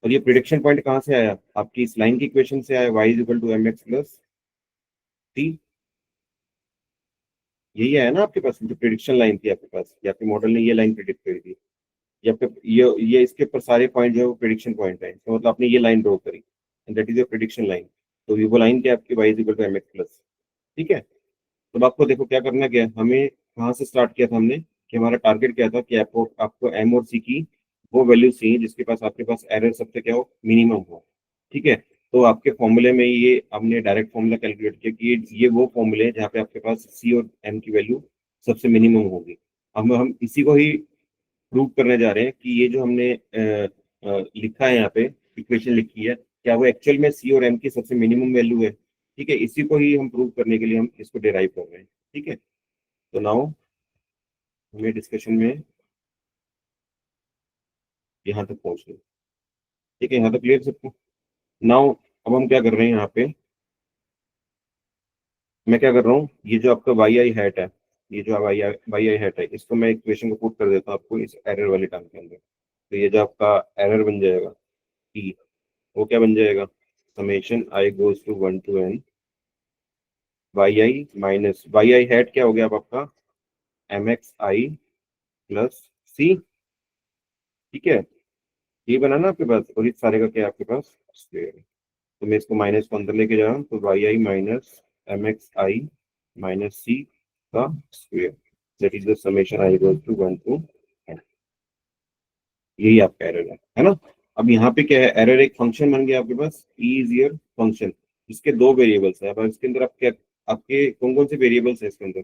और ये प्रिडिक्शन पॉइंट कहाँ से आया, आपकी इस लाइन की इक्वेशन से आया, y is equal to M x plus t. यही आया ना आपके पास, जो प्रिडिक्शन लाइन थी आपके पास, या आपके मॉडल ने ये लाइन प्रिडिक्ट करी थी। ये आपके ये इसके ऊपर सारे पॉइंट जो है वो प्रिडिक्शन पॉइंट है, तो मतलब आपने ये लाइन ड्रॉ करी, that is your prediction line. तो ये वो लाइन क्या है आपकी, y is equal to M x plus. ठीक है। तो अब आपको देखो क्या करना, क्या है हमें, कहाँ से स्टार्ट किया था हमने, कि हमारा टारगेट क्या था कि आपको आपको एम और सी की वो वैल्यू चाहिए जिसके पास आपके पास एरर सबसे क्या हो, मिनिमम हो। ठीक है। तो आपके फॉर्मूले में ये हमने डायरेक्ट फॉर्मूला कैलकुलेट किया कि ये वो फॉर्मूले हैं जहाँ पे आपके पास सी और एम की वैल्यू सबसे मिनिमम होगी। अब हम इसी को ही प्रूव करने जा रहे हैं कि ये जो हमने लिखा है यहाँ पे, इक्वेशन लिखी है, क्या वो एक्चुअल में सी और एम की सबसे मिनिमम वैल्यू है। ठीक है, इसी को ही हम प्रूव करने के लिए हम इसको डिराइव कर रहे हैं। ठीक है। तो नाउ हमें डिस्कशन में यहाँ तक पहुंच गए। ठीक है, यहाँ तक क्लियर सबको। नाउ अब हम क्या कर रहे हैं यहाँ पे, मैं क्या कर रहा हूँ, ये जो आपका वाई आई हैट है, ये जो वाई आई हैट है, इसको मैं इक्वेशन को पुट कर देता हूँ आपको इस एरर वाले टर्म के अंदर। तो ये जो आपका एरर बन जाएगा ई, वो क्या बन जाएगा, summation I goes to 1 to n Y I minus Y i hat क्या हो गया अब आपका, m x i plus c. ठीक है, ये बना ना आपके पास, और इस सारे का क्या है आपके पास, स्क्वायर है। तो मैं इसको माइनस को अंदर लेके जा रहा हूँ, तो वाई आई माइनस एम एक्स आई माइनस सी का square, that is the summation I goes to 1 to n। यही आपका एरर है ना। अब यहाँ पे क्या है, एरर एक फंक्शन बन गया आपके पास, ई इज योर फंक्शन, इसके दो वेरिएबल्स है। अब इसके अंदर आप क्या, आपके कौन कौन से वेरिएबल्स है इसके अंदर,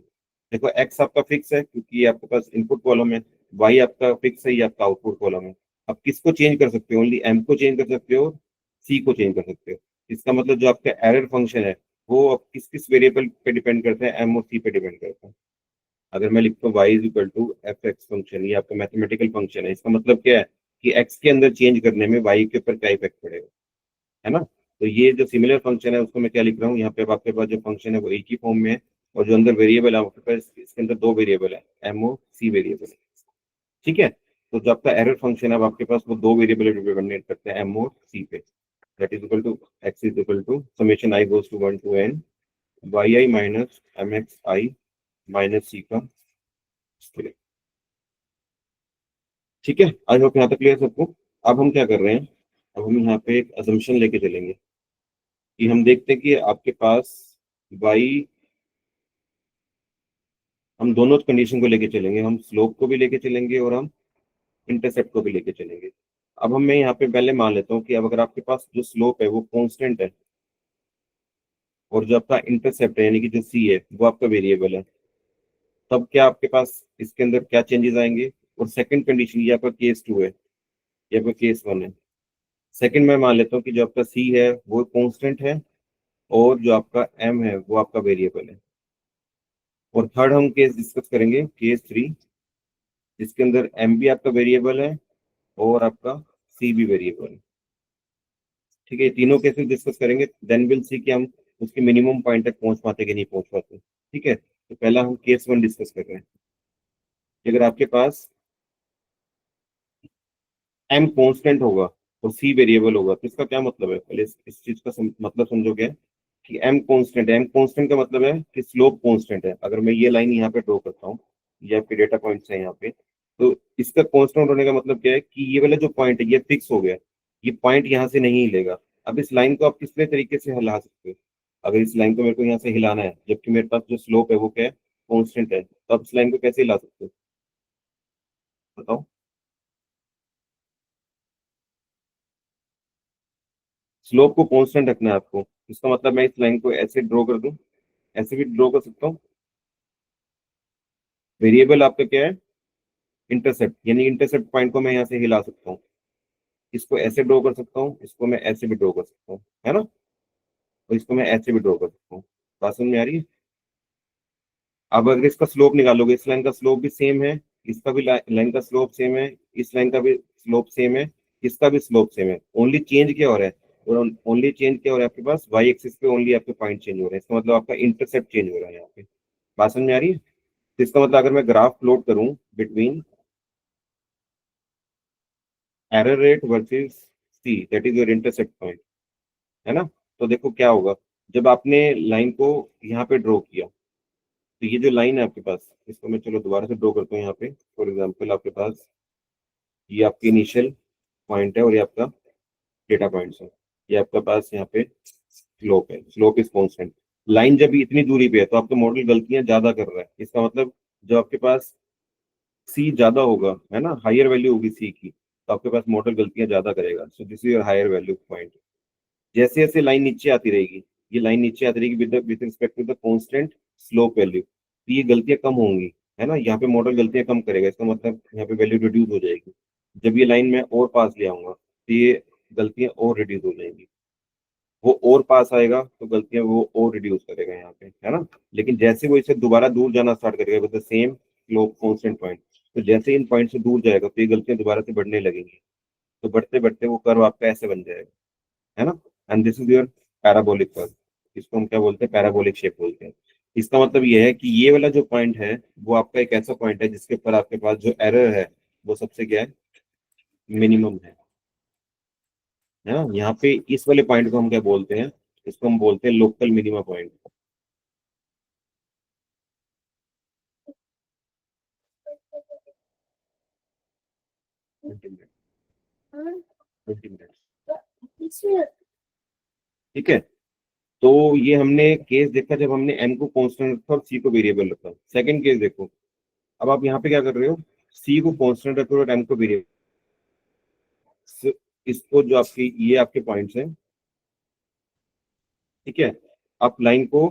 देखो एक्स आपका फिक्स है क्योंकि ये आपके पास इनपुट कॉलम है, वाई आपका फिक्स है, ये आपका आउटपुट कॉलम है। अब किसको चेंज कर सकते हो, ओनली एम को चेंज कर सकते हो, सी को चेंज कर सकते हो। इसका मतलब जो आपका एरर फंक्शन है वो अब किस किस वेरिएबल पे डिपेंड करता है, एम और सी पे डिपेंड करता है। अगर मैं लिखता हूँ y is equal to f x function, ये आपका मैथमेटिकल फंक्शन है, इसका मतलब क्या है कि x के अंदर चेंज करने में y के ऊपर क्या इफेक्ट पड़ेगा, है ना। तो ये जो सिमिलर फंक्शन है उसको मैं क्या लिख रहा हूँ, यहाँ पे अब आपके पास जो फंक्शन है वो एक ही फॉर्म में है, और जो अंदर वेरिएबल है आपके पास, इसके अंदर दो वेरिएबल है, एम और सी वेरिएबल है। ठीक है। तो जो आपका एरर फंक्शन है अब आपके पास वो दो वेरिएबल डिपेंडेंट करते हैं, एम और सी पे। That is equal to X is equal to summation I goes to 1 to n Y I minus M x I minus सी का स्क्वायर। ठीक है, आई होप यहाँ तक क्लियर सबको। अब हम क्या कर रहे हैं, अब हम यहाँ पे एक अजम्पशन लेके चलेंगे कि हम देखते हैं कि आपके पास वाई, हम दोनों कंडीशन को लेके चलेंगे, हम स्लोप को भी लेके चलेंगे और हम इंटरसेप्ट को भी लेके चलेंगे। अब हम मैं यहाँ पे पहले मान लेता हूँ कि अब अगर आपके पास जो स्लोप है वो कांस्टेंट है, और जो आपका इंटरसेप्ट है यानी कि जो सी है वो आपका वेरिएबल है, तब क्या आपके पास इसके अंदर क्या चेंजेस आएंगे। और सेकंड कंडीशन, ये आपका केस 2 है, ये आपका केस 1 है। सेकंड मैं मान लेता हूँ कि जो आपका सी है वो कांस्टेंट है, और जो आपका एम है वो आपका वेरिएबल है। और थर्ड हम केस डिस्कस करेंगे, केस 3, जिसके अंदर एम भी आपका वेरिएबल है और आपका सी भी वेरिएबल है। ठीक है, ये तीनों केसेस डिस्कस करेंगे, देन विल सी कि हम उसके मिनिमम पॉइंट तक पहुंच पाते कि नहीं पहुंच पाते। ठीक है, तो पहला हम केस वन डिस्कस कर रहे हैं कि अगर आपके पास एम कांस्टेंट होगा और सी वेरिएबल होगा, तो इसका क्या मतलब है, पहले इस चीज का मतलब समझो क्या है कि एम कांस्टेंट है। एम कांस्टेंट का मतलब है कि स्लोप कांस्टेंट है। अगर मैं ये लाइन यहाँ पे ड्रॉ करता हूँ, ये आपके डेटा पॉइंट्स है यहाँ पे, तो इसका कांस्टेंट होने का मतलब क्या है कि ये वाला जो पॉइंट है ये फिक्स हो गया, ये पॉइंट यहाँ से नहीं हिलेगा। अब इस लाइन को आप किस तरीके से हिला सकते हो, अगर इस लाइन को मेरे को यहाँ से हिलाना है जबकि मेरे पास जो स्लोप है वो क्या है, कॉन्स्टेंट है, तो आप इस लाइन को कैसे हिला सकते हो, बताओ। स्लोप को कांस्टेंट रखना है आपको, इसका मतलब मैं इस लाइन को ऐसे ड्रॉ कर दूं, ऐसे भी ड्रॉ कर सकता हूँ। वेरिएबल आपका क्या है, इंटरसेप्ट, यानी इंटरसेप्ट पॉइंट को मैं यहाँ से हिला सकता हूँ। इसको ऐसे ड्रॉ कर सकता हूँ, इसको मैं ऐसे भी ड्रॉ कर सकता हूँ, है ना, और इसको मैं ऐसे भी ड्रॉ कर सकता हूँ। बात समझ में आ रही है। अब अगर इसका स्लोप निकालोगे, इस लाइन का स्लोप भी सेम है, इसका भी लाइन का स्लोप सेम है, इस लाइन का भी स्लोप सेम है, इसका भी स्लोप सेम है। ओनली चेंज क्या हो रहा है, और ओनली चेंज क्या हो रहा है आपके पास, वाई एक्सिस पे ओनली आपके पॉइंट चेंज हो रहे हैं। इसका मतलब आपका इंटरसेप्ट चेंज हो रहा है यहाँ पे। बात समझ में आ रही है। तो इसका मतलब अगर मैं ग्राफ प्लॉट करूं between error rate versus c, that is your intercept point, है ना, तो देखो क्या होगा। जब आपने लाइन को यहाँ पे ड्रॉ किया, तो ये जो लाइन है आपके पास, इसको मैं चलो दोबारा से ड्रॉ करता हूँ यहाँ पे। फॉर एग्जाम्पल आपके पास ये आपकी इनिशियल पॉइंट है और ये आपका डेटा पॉइंट्स है, ये आपके पास यहाँ पे स्लोप है, स्लोप इज कॉन्स्टेंट। लाइन जब इतनी दूरी पे है तो आपका मॉडल गलतियां ज्यादा कर रहा है। इसका मतलब जब आपके पास सी ज्यादा होगा, है ना, हायर वैल्यू होगी सी की, तो आपके पास मॉडल गलतियां ज्यादा करेगा। So this is your higher value point. जैसे जैसे लाइन नीचे आती रहेगी, ये लाइन नीचे आती रहेगी with respect to the constant slope value, तो ये गलतियां कम होंगी, है ना, यहाँ पे मॉडल गलतियां कम करेगा। इसका मतलब यहाँ पे वैल्यू रिड्यूस हो जाएगी। जब ये लाइन मैं और पास ले आऊंगा तो ये गलतियां और रिड्यूस हो जाएंगी। वो और पास आएगा तो गलतियां वो और रिड्यूस करेगा यहाँ पे, है ना। लेकिन जैसे वो इसे दोबारा दूर जाना स्टार्ट करेगा with the same slope constant point, तो जैसे इन पॉइंट से दूर जाएगा तो ये गलतियां दोबारा से बढ़ने लगेंगी। तो बढ़ते बढ़ते वो कर्व आपका ऐसे बन जाएगा, है ना। And this is your parabolic curve. इसको हम क्या बोलते हैं, पैराबोलिक शेप बोलते हैं। इसका मतलब ये है कि ये वाला जो पॉइंट है वो आपका एक ऐसा पॉइंट है जिसके ऊपर आपके पास जो एरर है वो सबसे क्या है, मिनिमम है ना। यहाँ पे इस वाले पॉइंट को हम क्या बोलते हैं, इसको हम बोलते हैं लोकल मिनिमा पॉइंट। ठीक है, तो ये हमने केस देखा जब हमने एम को कांस्टेंट रखा और सी को वेरिएबल रखा। सेकंड केस देखो, अब आप यहाँ पे क्या कर रहे हो, सी को कांस्टेंट रख रहे हो और एम को वेरिएबल। इसको जो आपकी ये आपके पॉइंट्स हैं, ठीक है, आप लाइन को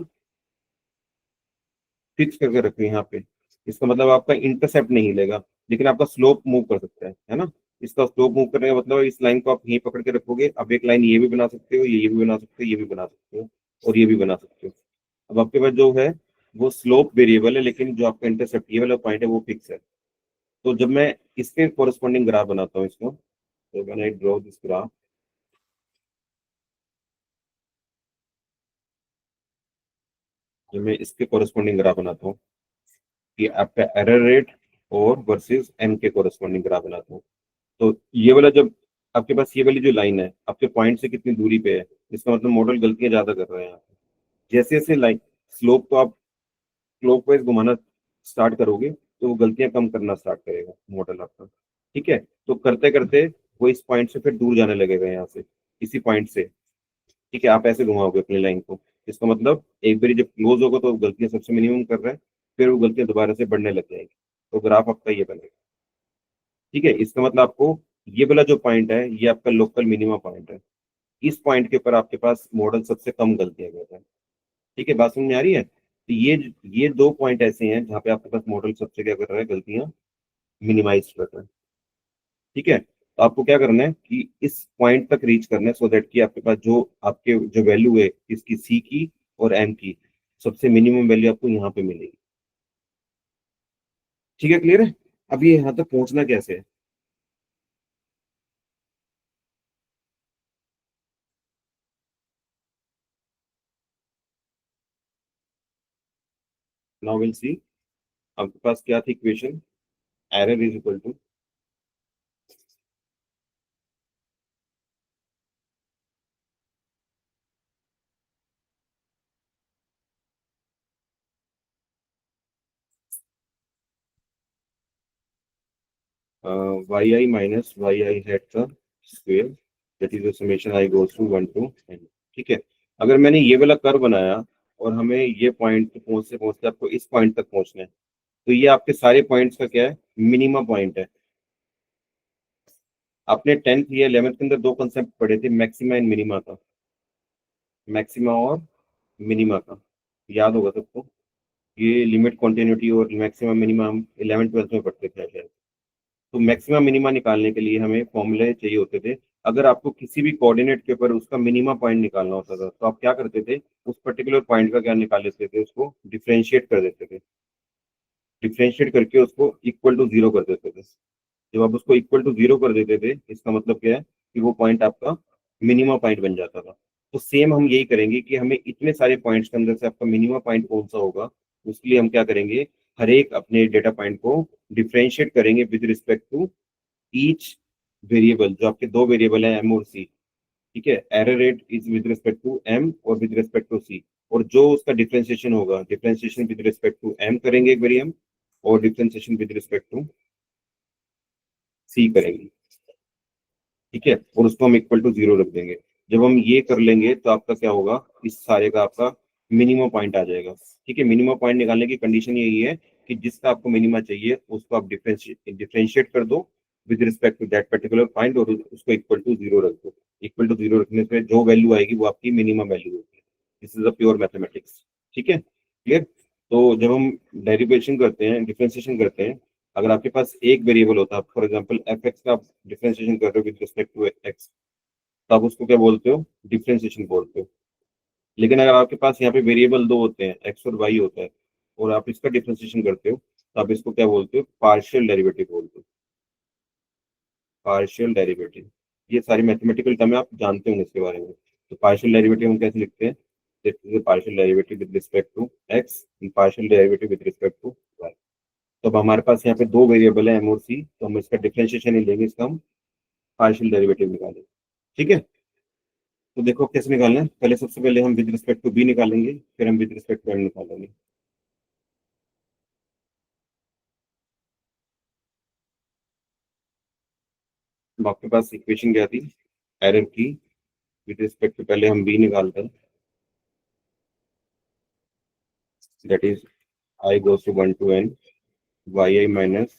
फिक्स करके रखो यहाँ पे। इसका मतलब आपका इंटरसेप्ट नहीं हिलेगा, लेकिन आपका स्लोप मूव कर सकता है ना। इसका स्लोप मूव करने का मतलब इस लाइन को आप यहीं पकड़ के रखोगे। अब एक लाइन ये भी बना सकते हो, ये भी बना सकते हो, ये भी बना सकते हो, और ये भी बना सकते हो। अब आपके पास जो है वो स्लोप वेरिएबल है, लेकिन जो आपका इंटरसेप्ट ये वाला पॉइंट है वो फिक्स है। तो जब मैं इसके कोरस्पॉन्डिंग ग्राफ बनाता हूँ इसको, तो when I draw this graph, जब मैं इसके कोरस्पॉन्डिंग ग्राफ बनाता हूँ कि आपका एरर रेट और वर्सेस एम के कोरस्पॉन्डिंग ग्राफ बनाता हूँ, तो ये वाला जब आपके पास ये वाली जो लाइन है आपके पॉइंट से कितनी दूरी पे है, इसका मतलब मॉडल गलतियां ज्यादा कर रहे हैं यहाँ पे। जैसे जैसे लाइन स्लोप को आप क्लॉकवाइज घुमाना स्टार्ट करोगे तो वो गलतियां कम करना स्टार्ट करेगा मॉडल आपका। ठीक है, तो करते करते वो इस पॉइंट से फिर दूर जाने लगेगा यहाँ से, इसी पॉइंट से। ठीक है, आप ऐसे घुमाओगे अपनी लाइन को, इसका मतलब एक बार जब क्लोज होगा तो गलतियां सबसे मिनिमम कर रहा है, फिर वो गलतियां दोबारा से बढ़ने लग जाएगी। तो ग्राफ आपका ये बनेगा। ठीक है, इसका मतलब आपको ये वाला जो पॉइंट है ये आपका लोकल मिनिमम पॉइंट है। इस पॉइंट के ऊपर आपके पास मॉडल सबसे कम गलतियां कर रहा है। ठीक है, बात समझ में आ रही है। तो ये दो पॉइंट ऐसे हैं जहाँ पे आपके पास मॉडल सबसे क्या कर रहा है, गलतियां मिनिमाइज कर रहा है। ठीक है, तो आपको क्या करना है कि इस पॉइंट तक रीच करना है, सो दैट कि आपके पास जो आपके जो वैल्यू है इसकी सी की और एम की, सबसे मिनिमम वैल्यू आपको यहाँ पे मिलेगी। ठीक है, क्लियर है। अब ये यहाँ तक पहुंचना कैसे है। नाउ विल सी, आपके पास क्या थी equation, error is equal to Y I minus Y I hat का square, that is the summation I goes to 1 to n। ठीक है, अगर मैंने ये वाला कर्व बनाया और हमें ये पॉइंट पहुंचते पहुंचते आपको इस पॉइंट तक पहुंचना है, तो ये आपके सारे पॉइंट्स का क्या है, मिनिमा पॉइंट है। आपने 10th या 11th के अंदर दो कंसेप्ट पढ़े थे, मैक्सिमा एंड मिनिमा का, मैक्सिमा और मिनिमा का, याद होगा सबको। ये लिमिट कॉन्टिन्यूटी और मैक्सिमम मिनिमा हम 11th 12th में पढ़ते थे शायद। तो मैक्सिमम मिनिमा निकालने के लिए हमें फॉर्मूले चाहिए होते थे। अगर आपको किसी भी कोऑर्डिनेट के ऊपर उसका मिनिमा पॉइंट निकालना होता था, तो आप क्या करते थे, उस पर्टिकुलर पॉइंट का क्या निकाल लेते थे, उसको डिफरेंशिएट कर देते थे। डिफरेंशिएट करके उसको इक्वल टू जीरो कर देते थे। जब आप उसको इक्वल टू जीरो कर देते थे, इसका मतलब क्या है कि वो पॉइंट आपका मिनिमम पॉइंट बन जाता था। तो सेम हम यही करेंगे कि हमें इतने सारे पॉइंट्स के अंदर से आपका मिनिमम पॉइंट कौन सा होगा, उसके लिए हम क्या करेंगे, हर एक अपने डेटा पॉइंट को डिफरेंशिएट करेंगे with respect to each variable, जो आपके दो वेरिएबल है एम और सी। ठीक है, error rate is with respect to m और विद रिस्पेक्ट टू सी। और जो उसका डिफरेंशिएशन होगा, differentiation with respect to m करेंगे एक बारी हम, और differentiation with respect to c करेंगे। ठीक है, और उसको हम इक्वल टू जीरो रख देंगे। जब हम ये कर लेंगे तो आपका क्या होगा, इस सारे का आपका मिनिमम पॉइंट आ जाएगा। ठीक है, मिनिमम पॉइंट निकालने की कंडीशन यही है कि जिसका आपको मिनिमा चाहिए उसको आप डिफरेंशिएट कर दो with respect to that particular point, और उसको इक्वल टू जीरो रख दो। इक्वल टू जीरो रखने से जो वैल्यू आएगी वो आपकी मिनिमम वैल्यू होगी। This is a pure mathematics. ठीक है, क्लियर। तो जब हम डेरिवेशन करते हैं, डिफरेंशिएशन करते हैं, अगर आपके पास एक वेरिएबल होता है, फॉर एग्जांपल एफ एक्स का डिफरेंशिएशन कर रहे हो विद रिस्पेक्ट टू एक्स, तो आप उसको क्या बोलते हो, डिफरेंशिएशन बोलते हो। लेकिन अगर आपके पास यहाँ पे वेरिएबल दो होते हैं, एक्स और वाई होता है, और आप इसका डिफरेंशिएशन करते हो, तो आप इसको क्या बोलते हो, पार्शियल डेरिवेटिव बोलते हो। पार्शियल डेरिवेटिव, ये सारी मैथमेटिकल टर्म है, आप जानते होंगे इसके बारे में। तो पार्शियल डेरिवेटिव हम कैसे लिखते हैं, partial derivative with respect to x, partial derivative with respect to y. तो अब हमारे पास यहाँ पे दो वेरिएबल है एम और सी, तो हम इसका डिफरेंशिएशन ही लेंगे, इसका हम पार्शियल डेरिवेटिव निकालेंगे। ठीक है, तो देखो कैसे निकालना है, पहले सबसे पहले हम विद रिस्पेक्ट टू बी निकालेंगे, फिर हम विद रिस्पेक्ट टू एम निकालेंगे। तो आपके पास इक्वेशन क्या थी, एरर की, विद रिस्पेक्ट टू पहले हम बी निकालते हैं, that is i goes to 1 to n y I minus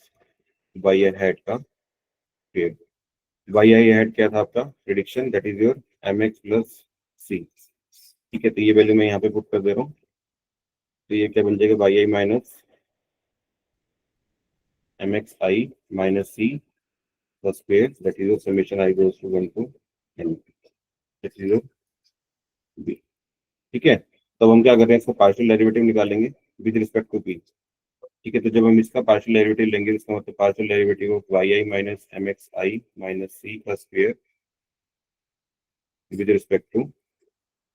Y i hat का स्क्वायर। वाई आई हैट क्या था आपका prediction, that is your m x plus c. ठीक है, तो ये वैल्यू मैं यहाँ पे पुट कर दे रहा हूँ। तो ये क्या बन जाएगा, वाई आई माइनस एम एक्स आई माइनस सी का square, that is your summation I goes to 1 to n, that is your b. ठीक है, तो अब हम क्या कर रहे हैं, इसका पार्शियल डेरिवेटिव निकालेंगे विद रिस्पेक्ट टू बी। ठीक है, तो जब हम इसका पार्शियल डेरिवेटिव लेंगे, इसका मतलब partial derivative of y I minus M x I minus सी का square with respect to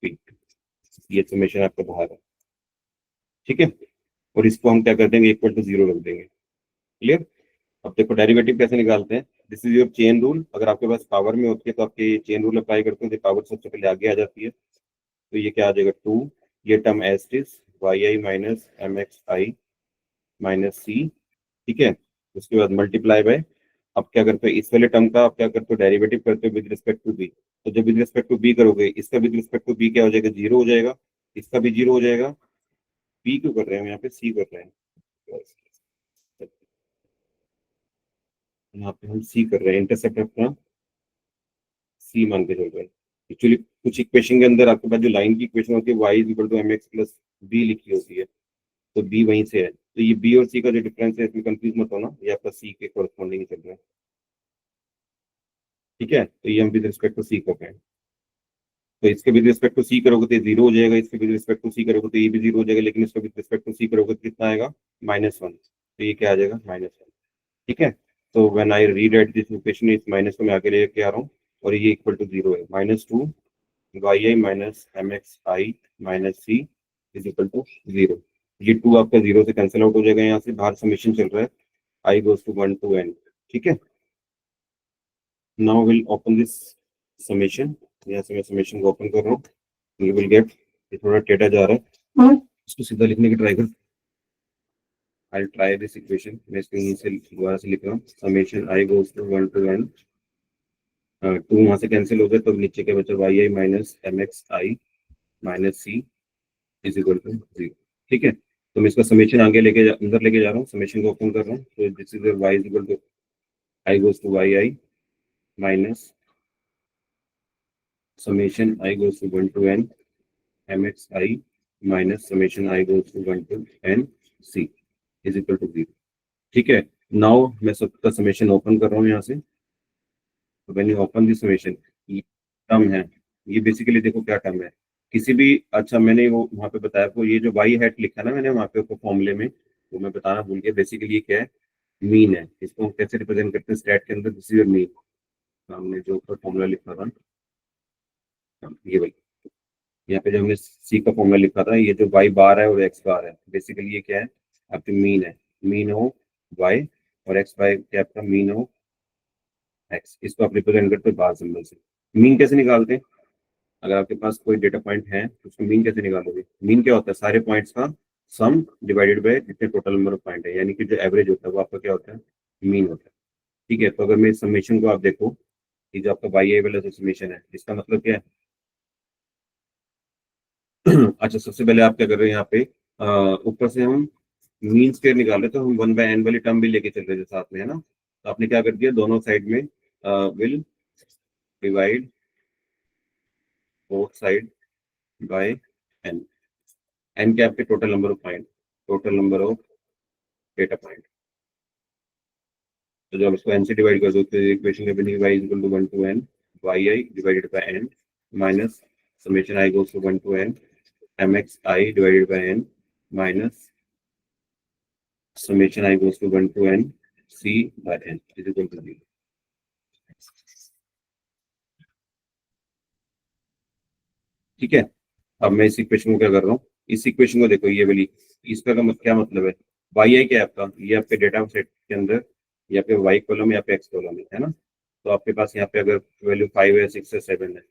b. ये समेशन आपका बाहर है। ठीक है, और इसको हम क्या कर देंगे, इक्वल टू जीरो रख देंगे। क्लियर। अब देखो डेरिवेटिव कैसे निकालते हैं, this is your chain rule. अगर आपके पास पावर में होती है तो आपके चेन रूल अप्लाई करते हैं, तो पावर सबसे पहले आगे आ जाती है। तो ये क्या आ जाएगा, टू, ये term as is y I minus M x I minus c. ठीक है, उसके बाद मल्टीप्लाई बाय, अब क्या करते हो, इस वाले टर्म का आप क्या करते हो, डेरिवेटिव करते हो विद रिस्पेक्ट टू बी। तो जब विद रिस्पेक्ट टू बी करोगे, इसका विद रिस्पेक्ट टू बी क्या हो जाएगा, जीरो हो जाएगा, इसका भी जीरो हो जाएगा। बी क्यों कर रहे हैं, यहाँ पे सी कर रहे हैं, यहाँ पे हम सी कर रहे हैं, इंटरसेप्ट अपना सी मान के चल रहे हैं। एक्चुअली कुछ इक्वेशन के अंदर आपके पास जो लाइन की इक्वेशन होती है, y is equal to M x plus b लिखी होती है, तो बी वहीं से है। तो ये बी और सी का जो डिफरेंस है, इसमें कंफ्यूज मत होना, ये आपका सी के कोरस्पॉन्डिंग चल रहा है। ठीक है, तो ये हम विद रिस्पेक्ट टू सी कर रहे हैं। तो इसके विद रिस्पेक्ट टू सी करोगे तो ये जीरो हो जाएगा, इसके विद रिस्पेक्ट टू सी करोगे तो ये भी जीरो हो जाएगा, लेकिन इसके विद रिस्पेक्ट टू सी करोगे तो कितना आएगा, -1। तो ये क्या आ जाएगा, -1। ठीक है, तो when I rewrite this equation, इस माइनस को मैं आगे लेके आ रहा हूँ, और ये इक्वल टू जीरो है, -2 y I minus M x I minus c is equal to zero. ये 2 आपका 0 से कैंसिल आउट हो जाएगा, यहाँ से बाहर समेशन चल रहा है I goes to 1 to n, ठीक है। Now will open this summation, यहाँ से मैं समेशन को ओपन कर रहा हूँ, यू विल गेट, ये थोड़ा टेढ़ा जा रहा है, इसको सीधा लिखने की ट्राई कर। आई ट्राई दिस इक्वेशन, मैं इसको यहीं से दोबारा से लिख रहा हूँ, summation I goes to 1 to n, 2 वहां से कैंसिल हो गए तो नीचे के बचा y I minus M x I minus c is equal to 0, ठीक है। तो मैं इसका समेशन आगे अंदर लेके जा रहा हूँ, समेशन को ओपन कर रहा हूँ, तो this is y is equal to i goes to Y I minus summation I goes to 1 to n mxi minus summation I goes to 1 to n c is equal to 0, ठीक है। Now मैं सबका summation open कर रहा हूँ यहाँ से, तो when you open this summation, ये टर्म है, ये बेसिकली देखो क्या टर्म है, किसी भी, अच्छा मैंने वो वहाँ पे बताया आपको, ये जो वाई हैट लिखा ना मैंने वहाँ पे फॉर्मूले में, वो मैं बताना भूल गया, बेसिकली ये क्या है, मीन है। इसको हम कैसे रिप्रेजेंट करते हैं स्टैट के अंदर, दिस इज योर मीन, हमने जो ऊपर फॉर्मूला लिखा था, ये भाई यहाँ पे जो हमने सी का फॉर्मूला लिखा था, ये जो वाई बार है और एक्स बार है, बेसिकली ये क्या है, आपकी मीन है, मीन हो वाई, और एक्स बाय क्या आपका मीन हो एक्स, इसको आप रिप्रेजेंट करते हो बार सिंबल से। मीन कैसे निकालते हैं, अगर आपके पास कोई डेटा पॉइंट है तो उसको मीन कैसे निकालोगे, मीन क्या होता है, सारे पॉइंट्स का सम डिवाइडेड बाय जितने टोटल नंबर ऑफ पॉइंट है, यानी कि जो एवरेज होता है वो आपका क्या होता है, मीन होता है, ठीक है। तो अगर मैं इस समेशन को आप देखो, ये जो आपका वाई आई वाला समेशन है, इसका मतलब क्या है, अच्छा सबसे पहले आप क्या कर रहे हैं यहाँ पे, ऊपर से हम मीन स्क्वायर निकाल रहे, तो हम 1/n वाली टर्म भी लेके चल रहे थे साथ में, है ना। तो आपने क्या कर दिया, दोनों साइड में will divide both side by n, n क्या आपके total number of point, total number of data point, तो जब आप इसको n से डिवाइड कर दो तो इक्वेशन में बनेगी y equal to 1 to n Y i divided by n minus summation i goes to 1 to n mx i divided by n minus summation I goes to 1 to n c by n is equal to 0, ठीक है। अब मैं इस equation को क्या कर रहा हूँ, इस इक्वेशन को देखो, ये वाली, इसका का क्या मतलब है, वाई है क्या आपका, ये आपके डेटा सेट के अंदर या पे वाई कॉलम या पे एक्स कॉलम है ना। तो आपके पास यहाँ पे अगर वैल्यू 5 है, 6 है, 7 है,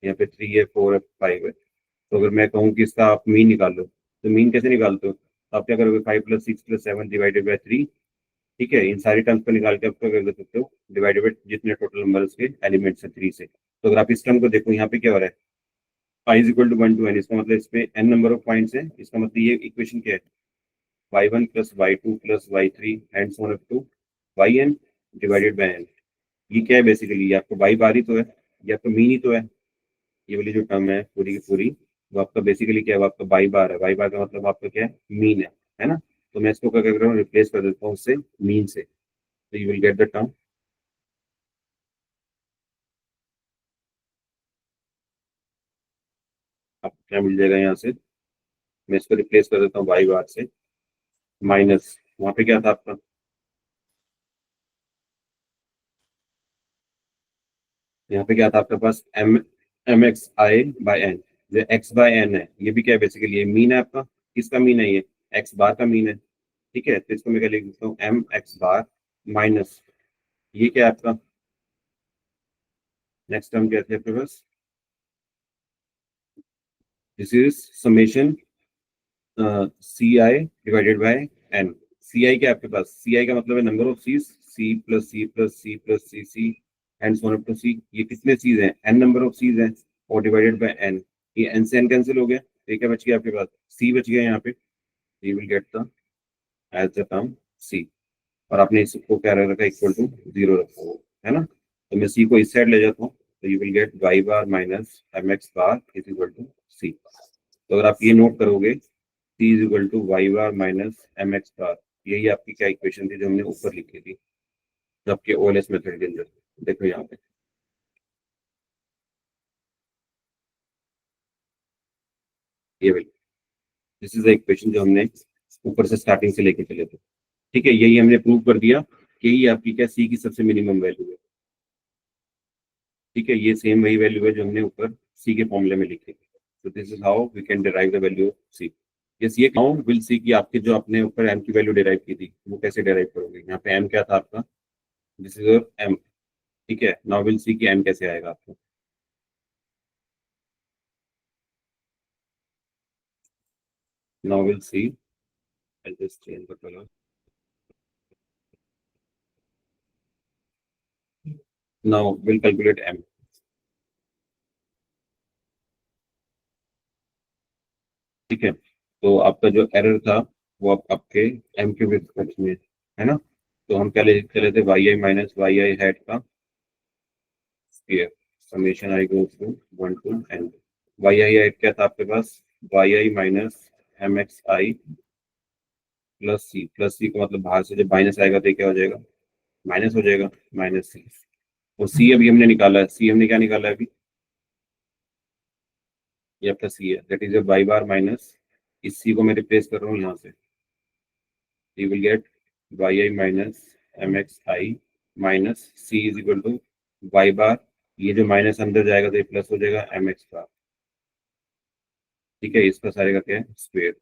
यहाँ पे 3 है, 4 है, 5 है, तो अगर मैं कहूँ कि इसका आप मीन निकाल लो, तो मीन कैसे निकालते हो, तो आप क्या करोगे, 5 + 6 + 7 डिवाइडेड बाय 3, ठीक है। इन सारी टर्म्स को निकाल के आप क्या कर सकते हो, डिवाइडेड बाय जितने टोटल नंबर के एलिमेंट्स है 3 से। तो अगर आप इस टर्म को देखो, यहाँ पे क्या हो रहा है, i is equal to 1 to n, इसका मतलब इसमें n नंबर ऑफ पॉइंट्स है, इसका मतलब ये इक्वेशन क्या है, y1 + y2 + y3 and so on up to yn divided by n। ये क्या है, बेसिकली ये आपका y बार ही तो है, ये आपका मीन ही तो है, ये वाली जो टर्म है पूरी की पूरी, वो आपका बेसिकली क्या है, वो आपका y बार है, y बार का मतलब आपका क्या है, मीन है ना। तो मैं इसको क्या कर रहा हूँ, रिप्लेस कर देता हूँ उससे मीन से, तो you will get the term, आपको क्या मिल जाएगा यहाँ से, मैं इसको रिप्लेस कर देता हूँ y बार से, माइनस वहां पे क्या था आपका, यहाँ पे क्या था आपके पास, m x i by n, जो एक्स बाय एन है, ये भी क्या है, बेसिकली ये मीन है आपका, किसका मीन है, ये एक्स बार का मीन है, ठीक है। तो इसको मैं क्या लिख देता हूँ, एम एक्स बार माइनस, ये क्या है आपका, नेक्स्ट टर्म क्या थे आपके पास, this is summation c i divided by n. C i क्या है आपके पास, सी आई का मतलब है number of c's, c plus c plus c plus C c and so on to c, ये कितने सीज हैं, एन नंबर ऑफ सीज हैं, और डिवाइडेड बाय एन, ये एन से एन कैंसिल हो गया, तो ये क्या बच गया आपके पास, सी बच गया यहाँ पे, you will get the as the term c, और आपने इसको क्या रख रखा, इक्वल टू 0 रखा हुआ है ना। तो मैं सी को इस साइड ले जाता हूँ, तो you will get y bar minus M x bar is equal to c. तो अगर आप ये नोट करोगे, c is equal to Y bar minus M x bar, यही आपकी क्या इक्वेशन थी जो हमने ऊपर लिखी थी आपके ओएलएस मेथड के अंदर, देखो यहाँ पे, ये वाली, दिस इज द इक्वेशन जो हमने ऊपर से स्टार्टिंग से लेके चले थे, ठीक है। यही हमने प्रूव कर दिया कि ये आपकी क्या सी की सबसे मिनिमम वैल्यू है, ठीक है। ये सेम वही वैल्यू है जो हमने ऊपर सी के फॉर्मूले में लिखी, तो this is how we can derive the value of c, yes, ये नाउ विल सी कि आपके जो आपने ऊपर एम की वैल्यू डिराइव की थी वो कैसे डिराइव करोगे। यहाँ पे एम क्या था आपका, दिस इज योर एम। ठीक है, नाउ विल सी कि एम कैसे आएगा आपको। Now will see, I just change the colour. Now will calculate m. ठीक है, तो आपका जो एरर था वो आपके एम के रिस्पेक्ट में है ना। तो हम क्या ले चले थे, y I minus Y i hat का square summation I goes to 1 to n. Y i hat क्या था आपके पास, y I minus M x i plus c. Plus c का मतलब बाहर से जब माइनस आएगा तो ये क्या हो जाएगा, माइनस हो जाएगा, माइनस सी। और सी अभी हमने निकाला है, सी हमने क्या निकाला है अभी, ये आपका सी है, that is Y bar minus, इस सी को मैं रिप्लेस कर रहा हूँ यहाँ से, you will get yi minus mxi minus c is equal to y bar। ये जो माइनस अंदर जाएगा तो ये प्लस हो जाएगा mx बार। ठीक है, इसका सारे का क्या है, स्क्वायर।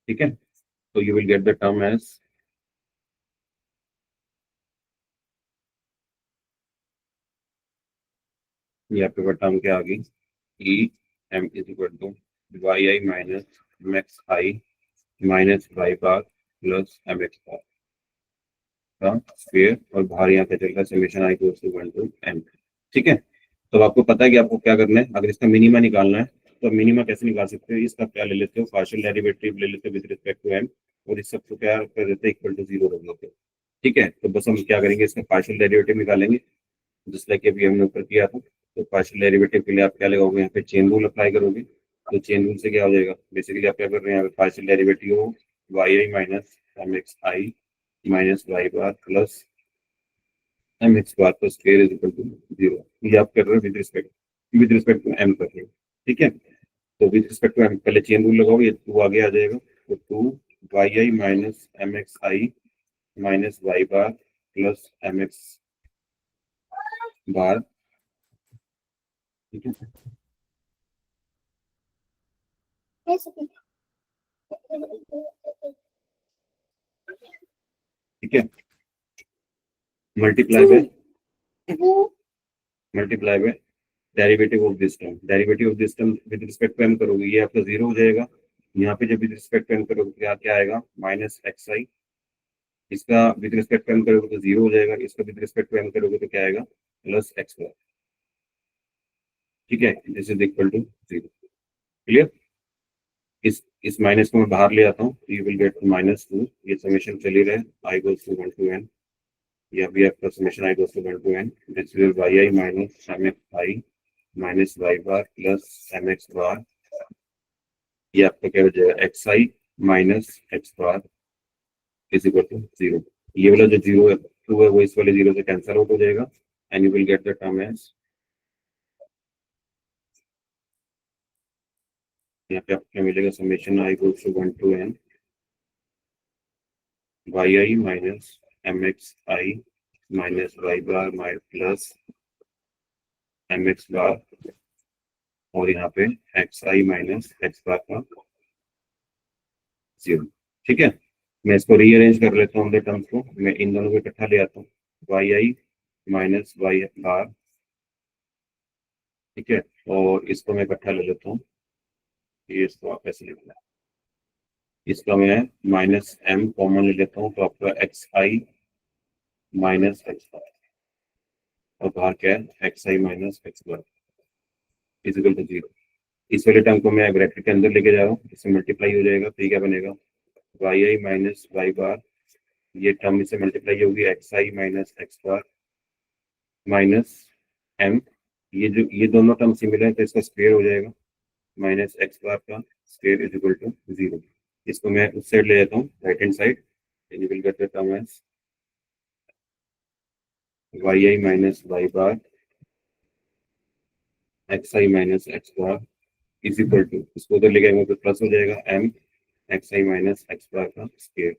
ठीक है, तो you will get the term as, ये आपके पास टर्म क्या आ गई, e m is equal to Y I minus max i minus Y bar plus m x bar का स्क्वायर, और बाहर यहाँ पे चल रहा है summation I goes to 1 to m. ठीक है, तो आपको पता है कि आपको क्या करना है, अगर इसका मिनिमा निकालना है तो मिनिमा कैसे निकाल सकते हो, इसका क्या ले लेते हो, पार्शियल डेरिवेटिव ले लेते हो विद रिस्पेक्ट टू एम, और इस सबको क्या कर देते हैं, इक्वल टू जीरो रख देते हो। ठीक है, तो बस हम क्या करेंगे, इसका पार्शियल डेरिवेटिव निकालेंगे, जिस लाइक अभी हमने ऊपर किया था। तो पार्शियल डेरिवेटिव के लिए आप क्या लगाओगे, यहाँ पे चेन रूल अप्लाई करोगे। तो चेन रूल से क्या हो जाएगा, बेसिकली आप क्या कर रहे हैं, अगर पार्शियल डेरिवेटिव हो वाई आई माइनस एम एक्स आई minus Y bar plus m x bar पर square is equal to zero. ये आप कर रहे हो विद रिस्पेक्ट टू एम कर रहे हो। ठीक है, तो विद रिस्पेक्ट टू एम पहले चेन रूल लगाओ, ये टू आगे आ जाएगा, तो टू वाई आई माइनस एम एक्स आई minus Y bar plus m x bar. ठीक है, ठीक है, multiply by, multiply by derivative of this term, derivative of this term with respect to m करोगे, ये आपका जीरो हो जाएगा। यहाँ पे जब विद रिस्पेक्ट टू एम करोगे क्या क्या आएगा, माइनस एक्स आई, इसका विद रिस्पेक्ट टू एम करोगे तो जीरो हो जाएगा, इसका विद रिस्पेक्ट टू एम करोगे तो क्या आएगा, प्लस एक्स वाई। ठीक है, this is equal to zero. Clear, इस माइनस को मैं बाहर ले आता हूँ, you will get minus two, ये समेशन चल ही रहे, i goes to 1 to n, या भी आपका summation I goes to 1 to n, this is y I minus M x I minus Y bar plus m x bar, ये आपका क्या हो जाएगा, x I minus x bar is equal to zero. ये वाला जो जीरो है to है वो इस वाले जीरो से कैंसिल आउट हो जाएगा, and you will get the term as, यहाँ पे आपको क्या मिलेगा, summation I goes to 1 to n y I minus M x I minus Y bar my plus m x bar, और यहाँ पे एक्स आई माइनस एक्स बार का zero. ठीक है, मैं इसको रीअरेंज कर लेता हूँ अपने टर्म्स को, मैं इन दोनों को इकट्ठा ले आता हूँ, वाई आई माइनस वाई बार। ठीक है, और इसको मैं इकट्ठा ले लेता हूँ, ये इसको आप ऐसे लिखना है, इसका मैं माइनस एम कॉमन ले लेता हूँ, तो आपका एक्स आई माइनस एक्स बार, और बाहर क्या है, x I minus x bar is equal to zero. इस वाले टर्म को मैं ब्रैकेट के अंदर लेके जा रहा हूँ, इससे मल्टीप्लाई हो जाएगा, तो ये क्या बनेगा, वाई आई माइनस वाई बार, ये टर्म इससे मल्टीप्लाई होगी, एक्स आई माइनस एक्स बार माइनस एम, ये दोनों टर्म सिमिलर है तो इसका स्क्वायर हो जाएगा, माइनस एक्स बार का square is equal to zero. इसको मैं उस साइड ले जाता हूँ, right hand side, you will get the term as y I minus Y bar x I minus x bar is equal to, इसको उधर ले जाएंगे तो प्लस हो जाएगा, एम एक्स आई माइनस एक्स बार का स्क्वायर।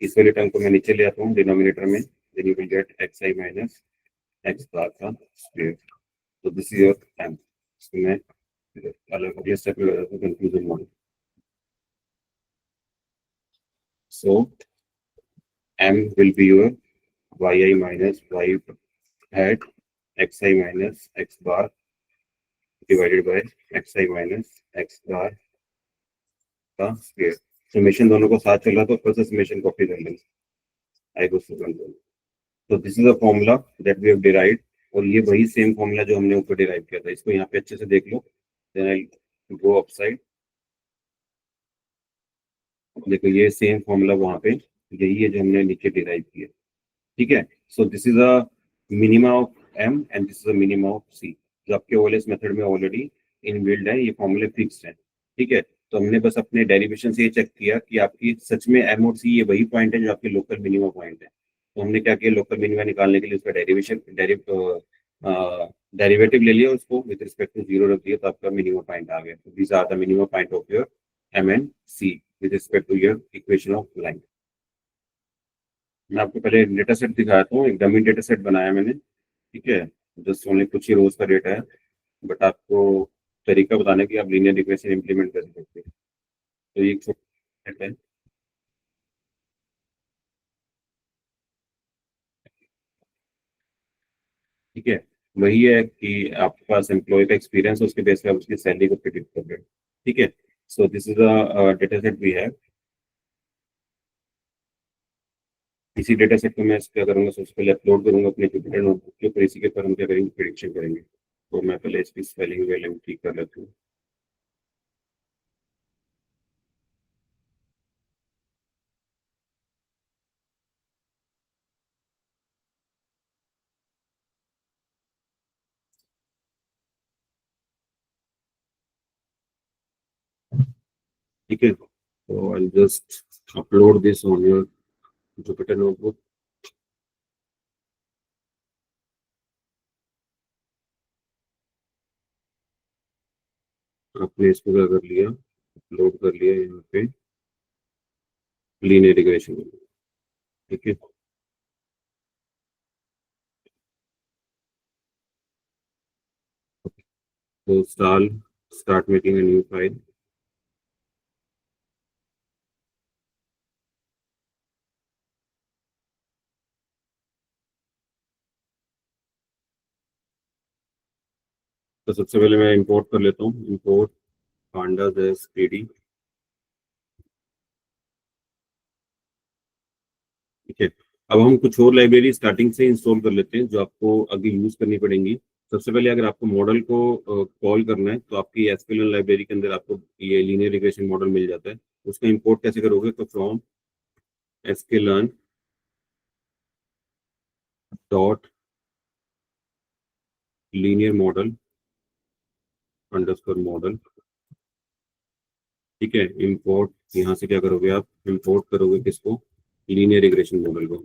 इस वाले टर्म को मैं नीचे ले आता हूँ डिनोमिनेटर में, then you will get x I minus x bar का स्क्वायर। तो दिस इज योर एम। इसको मैं अलग अगले स्टेप में कंक्लूजन मानूँ। So m will be your yi minus y hat xi minus x bar divided by xi minus x bar का square. Summation दोनों को साथ चल रहा तो ऊपर से समेशन कॉपी कर लेंगे आई को कंट्रोल। तो this is a formula that we have derived, और ये वही सेम फॉर्मूला जो हमने ऊपर डिराइव किया था, इसको यहाँ पे अच्छे से देख लो। देन आई गो अपसाइड, देखो ये सेम फॉर्मूला वहां पे यही है जो हमने नीचे डिराइव किया। ठीक है, so this is a minima of m and this is a minima of c, जो आपके ओएलएस मेथड में ऑलरेडी इनबिल्ड है, ये फॉर्मूले फिक्स्ड है। ठीक है, तो हमने बस अपने डेरिवेशन से ये चेक किया कि आपकी सच में एम और सी ये वही पॉइंट है जो आपके लोकल मिनिमा पॉइंट है। तो हमने क्या किया, लोकल मिनिमा निकालने के लिए उसका डेरिवेटिव ले लिया, उसको विद रिस्पेक्ट टू जीरो रख दिया, तो आपका मिनिमम पॉइंट आ गया। These are the minimum point of your m and c with respect to your equation of line. मैं आपको पहले डेटा सेट दिखाता हूँ, एक डमी डेटा सेट बनाया मैंने। ठीक है, जस्ट ओनली कुछ ही रोज का डेटा है, बट आपको तरीका बताने की आप लीनियर इक्वेशन इंप्लीमेंट कर सकते हैं। तो ये एक छोटा सेट है। ठीक है, वही है कि आपके पास एम्प्लॉय का एक्सपीरियंस है, उसके बेस पे आप उसकी सैलरी को प्रिडिक्ट कर रहे हो। ठीक है, so this is a data set we have. इसी डेटा सेट को मैं क्या करूंगा, सबसे पहले अपलोड करूंगा अपने जुपिटर नोटबुक के ऊपर, इसी के ऊपर हम क्या करेंगे, प्रिडिक्शन करेंगे। तो मैं पहले इसकी स्पेलिंग वेलिंग ठीक कर लेता हूँ। ठीक है, तो I just upload this on your Jupyter notebook. आपने इसको क्या कर लिया, अपलोड कर लिया यहाँ पे लीनियर रिग्रेशन। ठीक है, तो start making a new file. तो सबसे पहले मैं इंपोर्ट कर लेता हूँ, इंपोर्ट pandas pd। ठीक है, अब हम कुछ और लाइब्रेरी स्टार्टिंग से इंस्टॉल कर लेते हैं जो आपको आगे यूज करनी पड़ेंगी। सबसे पहले अगर आपको मॉडल को कॉल करना है तो आपकी एसक्यूएल लाइब्रेरी के अंदर आपको ये लीनियर रिग्रेशन मॉडल मिल जाता है। उसका इंपोर्ट कैसे करोगे, तो from sklearn dot linear model underscore model. ठीक है, इंपोर्ट यहाँ से क्या करोगे, आप इंपोर्ट करोगे किसको, लीनियर रिग्रेशन मॉडल को।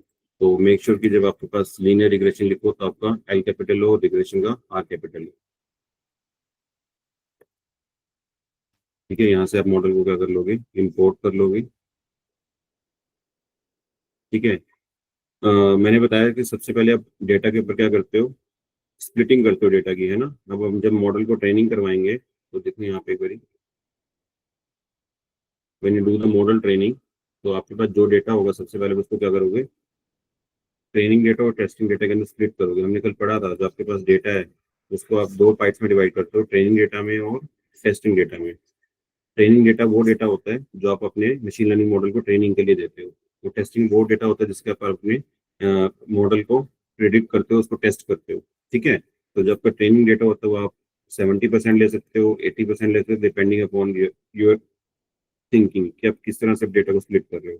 तो मेक श्योर कि जब आपके पास लीनियर रिग्रेशन लिखो तो आपका एल कैपिटल हो और रिग्रेशन का आर कैपिटल हो। ठीक है, यहाँ से आप मॉडल को क्या कर लोगे, इंपोर्ट कर लोगे। ठीक है, मैंने बताया कि सबसे पहले आप डेटा के ऊपर क्या करते हो, स्प्लिटिंग करते हो डेटा की, है ना। अब हम जब मॉडल को ट्रेनिंग करवाएंगे तो देखो यहाँ पे एक बारी, when you do the model training, तो आपके पास जो डेटा होगा सबसे पहले उसको क्या करोगे, ट्रेनिंग डेटा और टेस्टिंग डेटा के अंदर स्प्लिट करोगे। हमने कल पढ़ा था, जो आपके पास डेटा है उसको आप दो पार्ट्स में डिवाइड करते हो, ट्रेनिंग डेटा में और टेस्टिंग डेटा में। ट्रेनिंग डेटा वो डेटा होता है जो आप अपने मशीन लर्निंग मॉडल को ट्रेनिंग के लिए देते हो। तो टेस्टिंग वो डेटा होता है जिसके आप अपने मॉडल को प्रिडिक्ट करते हो, उसको टेस्ट करते हो। ठीक है, तो जब आपका ट्रेनिंग डेटा होता है वो आप 70% ले सकते हो, 80% ले सकते हो, डिपेंडिंग अपॉन योर थिंकिंग कि आप किस तरह से डेटा को स्प्लिट कर रहे हो।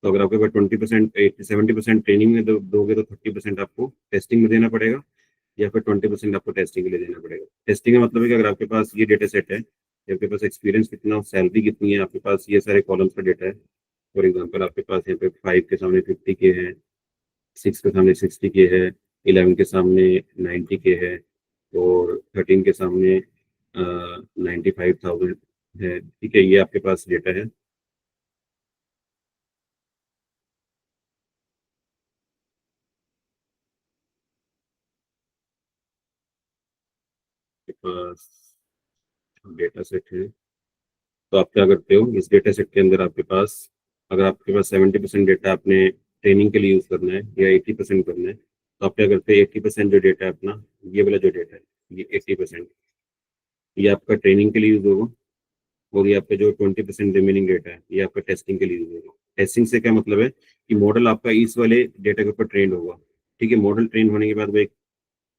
तो अगर आपके पास 20% 70% ट्रेनिंग में दोगे तो 30% आपको टेस्टिंग में देना पड़ेगा, या फिर 20% आपको टेस्टिंग के लिए देना पड़ेगा। टेस्टिंग का मतलब है कि अगर आपके पास ये डेटा सेट है, आपके पास एक्सपीरियंस कितना, सैलरी कितनी है, आपके पास ये सारे कॉलम्स का डेटा है। फॉर एग्जाम्पल आपके पास यहाँ पे 5 के सामने 50 के है, 6 के सामने 60 के है, 11 के सामने 90 के है, और 13 के सामने 95,000 है। ठीक है, ये आपके पास डेटा है। आपके पास डेटा सेट है, तो आप क्या करते हो, इस डेटा सेट के अंदर आपके पास अगर आपके पास 70% डेटा आपने ट्रेनिंग के लिए यूज करना है या 80% करना है, तो आप क्या करते हैं, 80% जो डेटा है अपना, ये वाला जो डेटा है, ये 80% ये आपका ट्रेनिंग के लिए यूज होगा, और ये आपका जो 20% रिमेनिंग डेटा है ये आपका टेस्टिंग के लिए यूज होगा। टेस्टिंग से क्या मतलब है कि मॉडल आपका इस वाले डेटा के ऊपर ट्रेंड होगा। ठीक है, मॉडल ट्रेन होने के बाद वो एक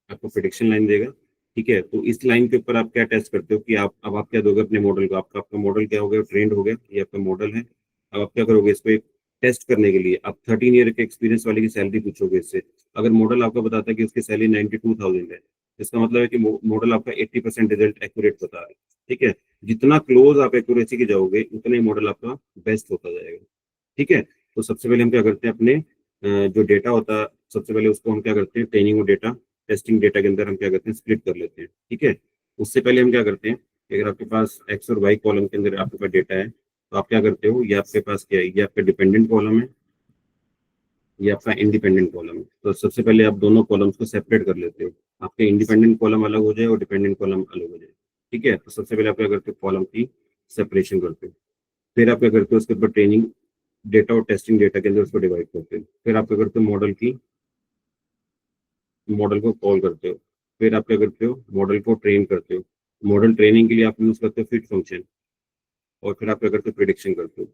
आपको प्रिडिक्शन लाइन देगा। ठीक है, तो इस लाइन के ऊपर आप क्या टेस्ट करते हो कि आप अब आप क्या दोगे अपने मॉडल को, आपका आपका मॉडल क्या हो गया, ट्रेंड हो गया, ये आपका मॉडल है। अब आप क्या करोगे, इसको एक टेस्ट करने के लिए आप 13 ईयर के एक्सपीरियंस वाले की सैलरी पूछोगे इससे। अगर मॉडल आपका बताता है कि उसकी सैलरी 92,000 है, इसका मतलब है कि मॉडल आपका 80% रिजल्ट एक्यूरेट बता रहा है। ठीक है, जितना क्लोज आप एक्यूरेसी के जाओगे उतना ही मॉडल आपका बेस्ट होता जाएगा। ठीक है, तो सबसे पहले हम क्या करते हैं, अपने जो डेटा होता है, सबसे पहले उसको हम क्या करते हैं, ट्रेनिंग और डेटा टेस्टिंग डेटा के अंदर हम क्या करते हैं, स्प्लिट कर लेते हैं। ठीक है, उससे पहले हम क्या करते हैं कि अगर आपके पास एक्स और वाई कॉलम के अंदर आपके पास डेटा है, तो आप क्या करते हो, ये आपके पास क्या है, ये आपका डिपेंडेंट कॉलम है, ये आपका इंडिपेंडेंट कॉलम है। तो सबसे पहले आप दोनों कॉलम्स को सेपरेट कर लेते हो, आपके इंडिपेंडेंट कॉलम अलग हो जाए और डिपेंडेंट कॉलम अलग हो जाए। ठीक है, तो सबसे पहले आप क्या करते हो, कॉलम की सेपरेशन करते हो। फिर आप क्या करते हो, उसके ऊपर ट्रेनिंग डेटा और टेस्टिंग डेटा के अंदर उसको डिवाइड करते हो। फिर आप क्या करते हो, मॉडल को कॉल करते हो। फिर आप क्या करते हो, मॉडल को ट्रेन करते हो। मॉडल ट्रेनिंग के लिए आप यूज करते हो फिट फंक्शन। और फिर आप क्या करते हो, प्रिडिक्शन करते हो।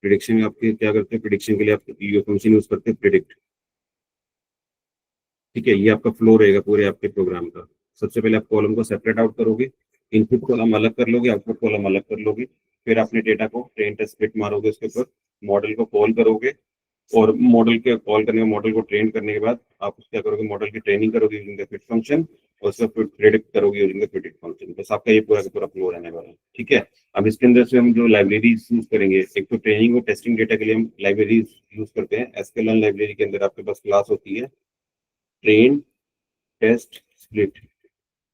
प्रिडिक्शन आपके क्या करते हो, प्रिडिक्शन के लिए आप ये फंक्शन यूज करते हो, प्रिडिक्ट। ठीक है, ये आपका फ्लो रहेगा पूरे आपके प्रोग्राम का। सबसे पहले आप कॉलम को सेपरेट आउट करोगे, इनपुट कॉलम अलग कर लोगे, आउटपुट कॉलम अलग कर लोगे। फिर अपने डेटा को ट्रेन टेस्ट स्प्लिट मारोगे उसके ऊपर, मॉडल को कॉल करोगे, और मॉडल के कॉल करने के मॉडल को ट्रेन करने के बाद आप क्या करोगे, मॉडल की ट्रेनिंग करोगे यूजिंग द फिट फंक्शन, और उसको फिर प्रेडिक्ट करोगे यूजिंग द प्रेडिक्ट फंक्शन। बस आपका ये पूरा का पूरा फ्लो रहने वाला है। ठीक है, अब इसके अंदर से हम जो लाइब्रेरीज यूज करेंगे, एक तो ट्रेनिंग और टेस्टिंग डेटा के लिए हम लाइब्रेरीज यूज करते हैं। एसक्यूएल लाइब्रेरी के अंदर आपके पास क्लास होती है ट्रेन टेस्ट स्प्लिट,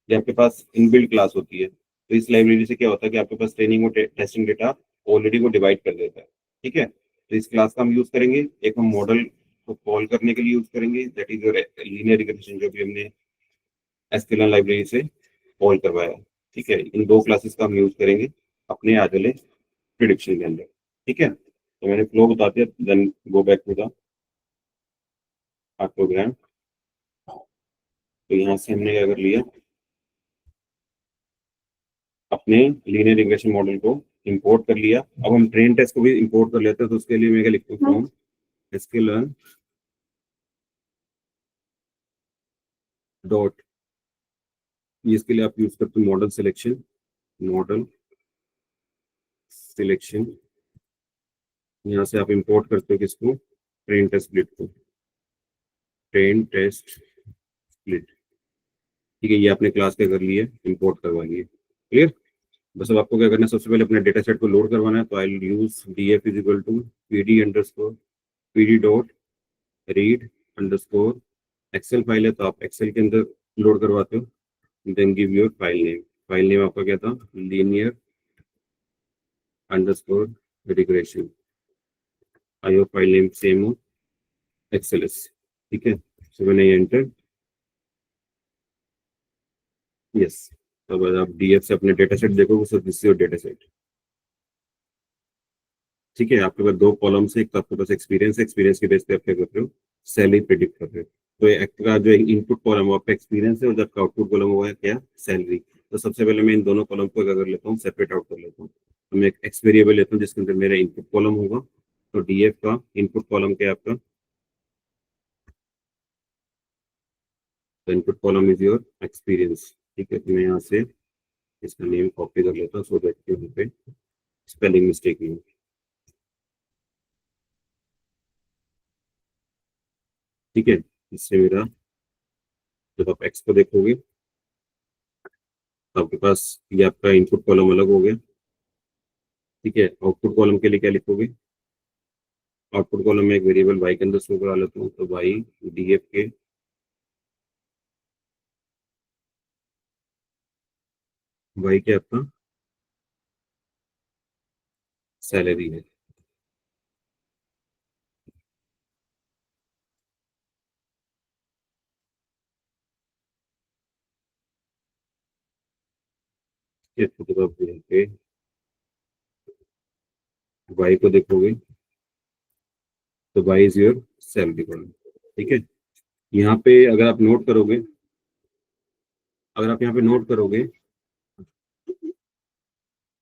ये आपके पास इनबिल्ट क्लास होती है। तो इस लाइब्रेरी से क्या होता है कि आपके पास ट्रेनिंग और टेस्टिंग डेटा ऑलरेडी वो डिवाइड कर देता है। ठीक है, तो इस क्लास का हम यूज करेंगे, एक हम मॉडल को कॉल करने के लिए यूज करेंगे, that is your linear regression, जो भी हमने एसक्यूएल लाइब्रेरी से कॉल करवाया। ठीक है, इन दो क्लासेस का हम यूज करेंगे अपने आज वाले प्रिडिक्शन के अंदर। ठीक है, तो मैंने फ्लो बता दिया, then go back to the program. तो यहाँ से हमने क्या कर लिया, अपने लीनियर रिग्रेशन मॉडल को इंपोर्ट कर लिया। अब हम ट्रेन टेस्ट को भी इंपोर्ट कर लेते हैं, तो उसके लिए मैं क्या लिखता हूँ, फ्रॉम sklearn डॉट, इसके लिए आप यूज करते हो मॉडल सिलेक्शन। यहाँ से आप इंपोर्ट करते हो किसको, ट्रेन टेस्ट स्प्लिट को, ट्रेन टेस्ट स्प्लिट। ठीक है, ये आपने क्लास के कर लिए, इंपोर्ट करवा लिए, क्लियर। बस अब आपको क्या करना है, सबसे पहले अपने डेटा सेट को लोड करवाना है। तो I use df is equal to pd underscore pd dot read underscore, excel file है तो आप एक्सेल के अंदर लोड करवाते हो। Then give your file name आपका क्या था, linear underscore regression. I hope file name same हो, एक्सेलएस। ठीक है, सो मैंने एंटर, यस। अब आप डीएफ से अपने डेटा सेट देखोगे, सो this is your data set. ठीक है, आपके पास दो कॉलम से, एक तो आपके पास एक्सपीरियंस है, एक्सपीरियंस के बेस पे आप क्या कर रहे हो, सैलरी प्रिडिक्ट कर रहे हो। तो एक का जो इनपुट कॉलम वो आपका एक्सपीरियंस है, और जब आउटपुट कॉलम हुआ है क्या, सैलरी। तो सबसे पहले मैं इन दोनों कॉलम को क्या कर लेता हूँ, सेपरेट आउट कर लेता हूँ। तो मैं एक एक्स वेरिएबल लेता हूँ जिसके अंदर मेरा इनपुट कॉलम होगा। तो डीएफ का इनपुट कॉलम क्या है आपका, तो input column is your experience. ठीक है, तो मैं यहाँ से इसका नेम कॉपी कर लेता हूँ, सो दैट यहाँ पे स्पेलिंग मिस्टेक नहीं हो। ठीक है, इससे मेरा, जब आप एक्स को देखोगे तो आपके पास ये आपका इनपुट कॉलम अलग हो गया। ठीक है, आउटपुट कॉलम के लिए क्या लिखोगे, आउटपुट कॉलम में एक वेरिएबल वाई के अंदर स्टोर करा लेता हूँ, तो वाई डीएफ के वाई के आपका सैलरी है। ठीक है, तो जब आप यहाँ पे वाई को देखोगे तो y is your salary column. ठीक है, यहाँ पे अगर आप नोट करोगे, अगर आप यहाँ पे नोट करोगे,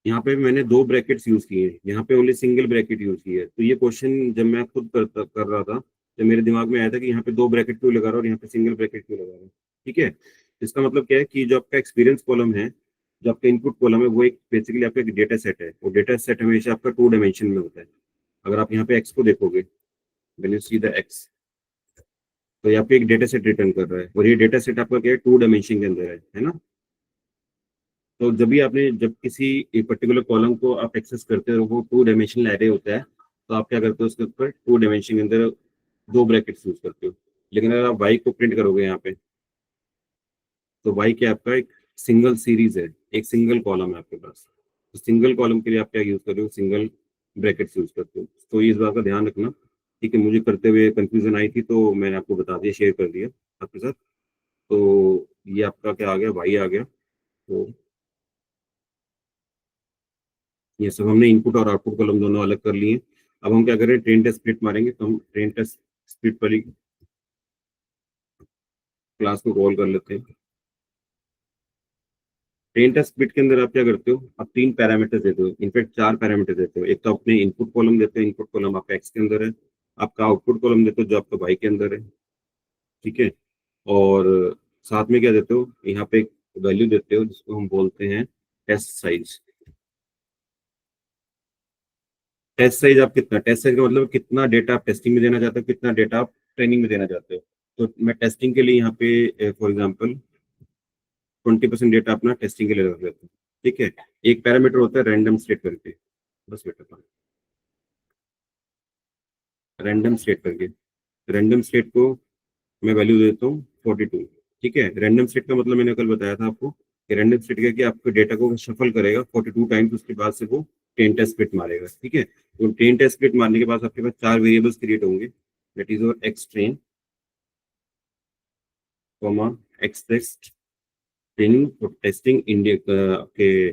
यहाँ पे मैंने दो ब्रैकेट्स यूज किए हैं, यहाँ पे ओनली सिंगल ब्रैकेट यूज की है। तो ये क्वेश्चन जब मैं खुद कर रहा था, तो मेरे दिमाग में आया था कि यहाँ पे दो ब्रैकेट क्यों लगा रहा हूँ और यहाँ पे सिंगल ब्रैकेट क्यों लगा रहा हूँ। ठीक है, इसका मतलब क्या है कि जो आपका एक्सपीरियंस कॉलम है, जो आपका इनपुट कॉलम है, वो एक बेसिकली आपका एक डेटा सेट है। वो डेटा सेट हमेशा आपका 2 डायमेंशन में होता है। अगर आप यहाँ पे एक्स को देखोगे, when you see the x, तो यहाँ पे एक डेटा सेट रिटर्न कर रहा है, और ये डेटा सेट आपका क्या है, 2 डायमेंशन के अंदर है ना। तो जब भी आपने जब किसी पर्टिकुलर कॉलम को आप एक्सेस करते हो, वो 2 डायमेंशनल एरे होता है, तो आप क्या करते हो, उसके ऊपर 2 डायमेंशन के अंदर दो ब्रैकेट्स यूज करते हो। लेकिन अगर आप वाई को प्रिंट करोगे यहाँ पे, तो वाई क्या आपका एक सिंगल सीरीज है, एक सिंगल कॉलम है आपके पास। तो सिंगल कॉलम के लिए आप क्या यूज कर रहे हो, सिंगल ब्रैकेट्स यूज करते हो। तो इस बात का ध्यान रखना। ठीक है, मुझे करते हुए कंफ्यूजन आई थी, तो मैंने आपको बता दिया, शेयर कर दिया आपके साथ। तो ये आपका क्या आ गया, वाई आ गया। तो ये सब हमने इनपुट और आउटपुट कॉलम दोनों अलग कर लिए। अब हम क्या करें, ट्रेन टेस्ट स्प्लिट मारेंगे। तो हम ट्रेन टेस्ट स्प्लिट वाली क्लास को कॉल कर लेते हैं। ट्रेन टेस्ट स्प्लिट के अंदर आप क्या करते हो, आप 3 पैरामीटर्स देते हो, इनफैक्ट 4 पैरामीटर देते हो। एक तो अपने इनपुट कॉलम देते हो, इनपुट कॉलम आपका एक्स के अंदर है। आपका आउटपुट कॉलम देते हो जो आपका वाई के अंदर है। ठीक है, और साथ में क्या देते हो, यहाँ पे एक वैल्यू देते हो जिसको हम बोलते हैं टेस्ट साइज। टेस्ट साइज आप कितना, टेस्ट साइज का मतलब कितना डेटा आप टेस्टिंग में देना चाहते हो, कितना डेटा आप ट्रेनिंग में देना चाहते हो। तो मैं टेस्टिंग के लिए यहाँ पे फॉर एग्जांपल 20% डेटा अपना टेस्टिंग के लिए रख लेता हूँ। ठीक है, एक पैरामीटर होता है रैंडम स्टेट करके, बस बेटा रैंडम स्टेट करके, रैंडम स्टेट को मैं वैल्यू देता हूँ 42। ठीक है, रैंडम स्टेट का मतलब मैंने कल बताया था आपको कि रैंडम स्टेट क्या है कि आपके डेटा को शफल करेगा 42 टाइम्स, उसके बाद से वो 10 टेस्ट स्प्लिट मारेगा। ठीक है, तो 10 टेस्ट स्प्लिट मारने के बाद आपके पास 4 वेरिएबल्स क्रिएट होंगे, दैट इज और x train, comma x test, training और टेस्टिंग इंडिया के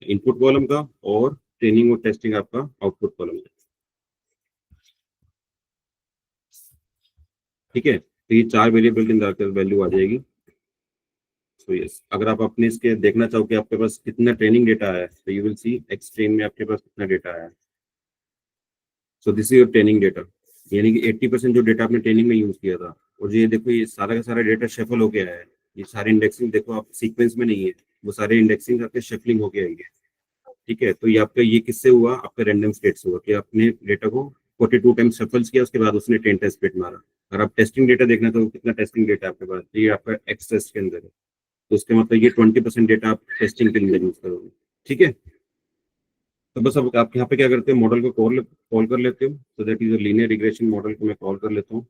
इनपुट कॉलम का, और ट्रेनिंग और टेस्टिंग आपका आउटपुट कॉलम का। ठीक है, तो ये 4 वेरिएबल के अंदर वैल्यू आ जाएगी। तो यस, अगर आप अपने इसके देखना चाहो कि आपके पास कितना ट्रेनिंग डेटा है, तो you will see x train में आपके पास कितना डेटा है। So this is your training data, यानी कि 80% जो डेटा आपने ट्रेनिंग में यूज किया था। और ये देखो, ये सारा का सारा डेटा शफल होके आया है। ये सारे इंडेक्सिंग देखो आप सीक्वेंस में नहीं है, वो सारे इंडेक्सिंग आपके शफलिंग होके आई है। ठीक है, तो ये आपका ये किससे हुआ, आपका रैंडम स्टेट से हुआ कि आपने डेटा को 42 टाइम्स शफल्स किया, उसके बाद उसने 10 टेस्ट स्प्लिट मारा। और आप टेस्टिंग डेटा देखना तो कितना टेस्टिंग डेटा आपके पास, तो ये आपका एक्स टेस्ट के अंदर है। तो उसका मतलब ये 20% डेटा आप टेस्टिंग के लिए यूज करोगे। ठीक है, तो बस अब आप यहाँ पे क्या करते हो, मॉडल को कॉल कॉल कर लेते हो। तो that is linear regression model को मैं कॉल कर लेता हूँ।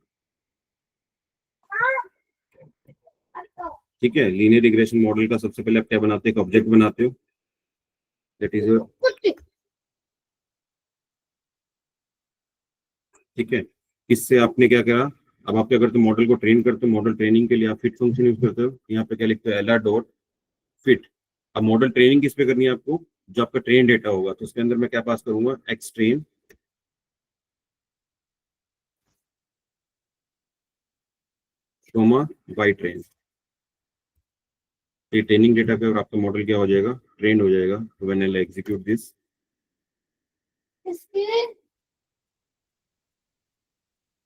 ठीक है, लीनियर रिग्रेशन मॉडल का सबसे पहले आप क्या बनाते हो, एक ऑब्जेक्ट बनाते हो, दैट इज। ठीक है, इससे आपने क्या करा, अब आप क्या करते हो, मॉडल को ट्रेन करते हो। मॉडल ट्रेनिंग के लिए आप फिट फंक्शन यूज करते हो। यहाँ पे क्या लिखते हो, एल आर डॉट फिट। अब मॉडल ट्रेनिंग किस पे करनी है आपको, जो आपका ट्रेन डेटा होगा, तो उसके अंदर मैं क्या पास करूंगा, एक्स ट्रेन, वाई ट्रेन। ये ट्रेनिंग डेटा पे और आपका मॉडल क्या हो जाएगा, ट्रेंड हो जाएगा। When I execute this,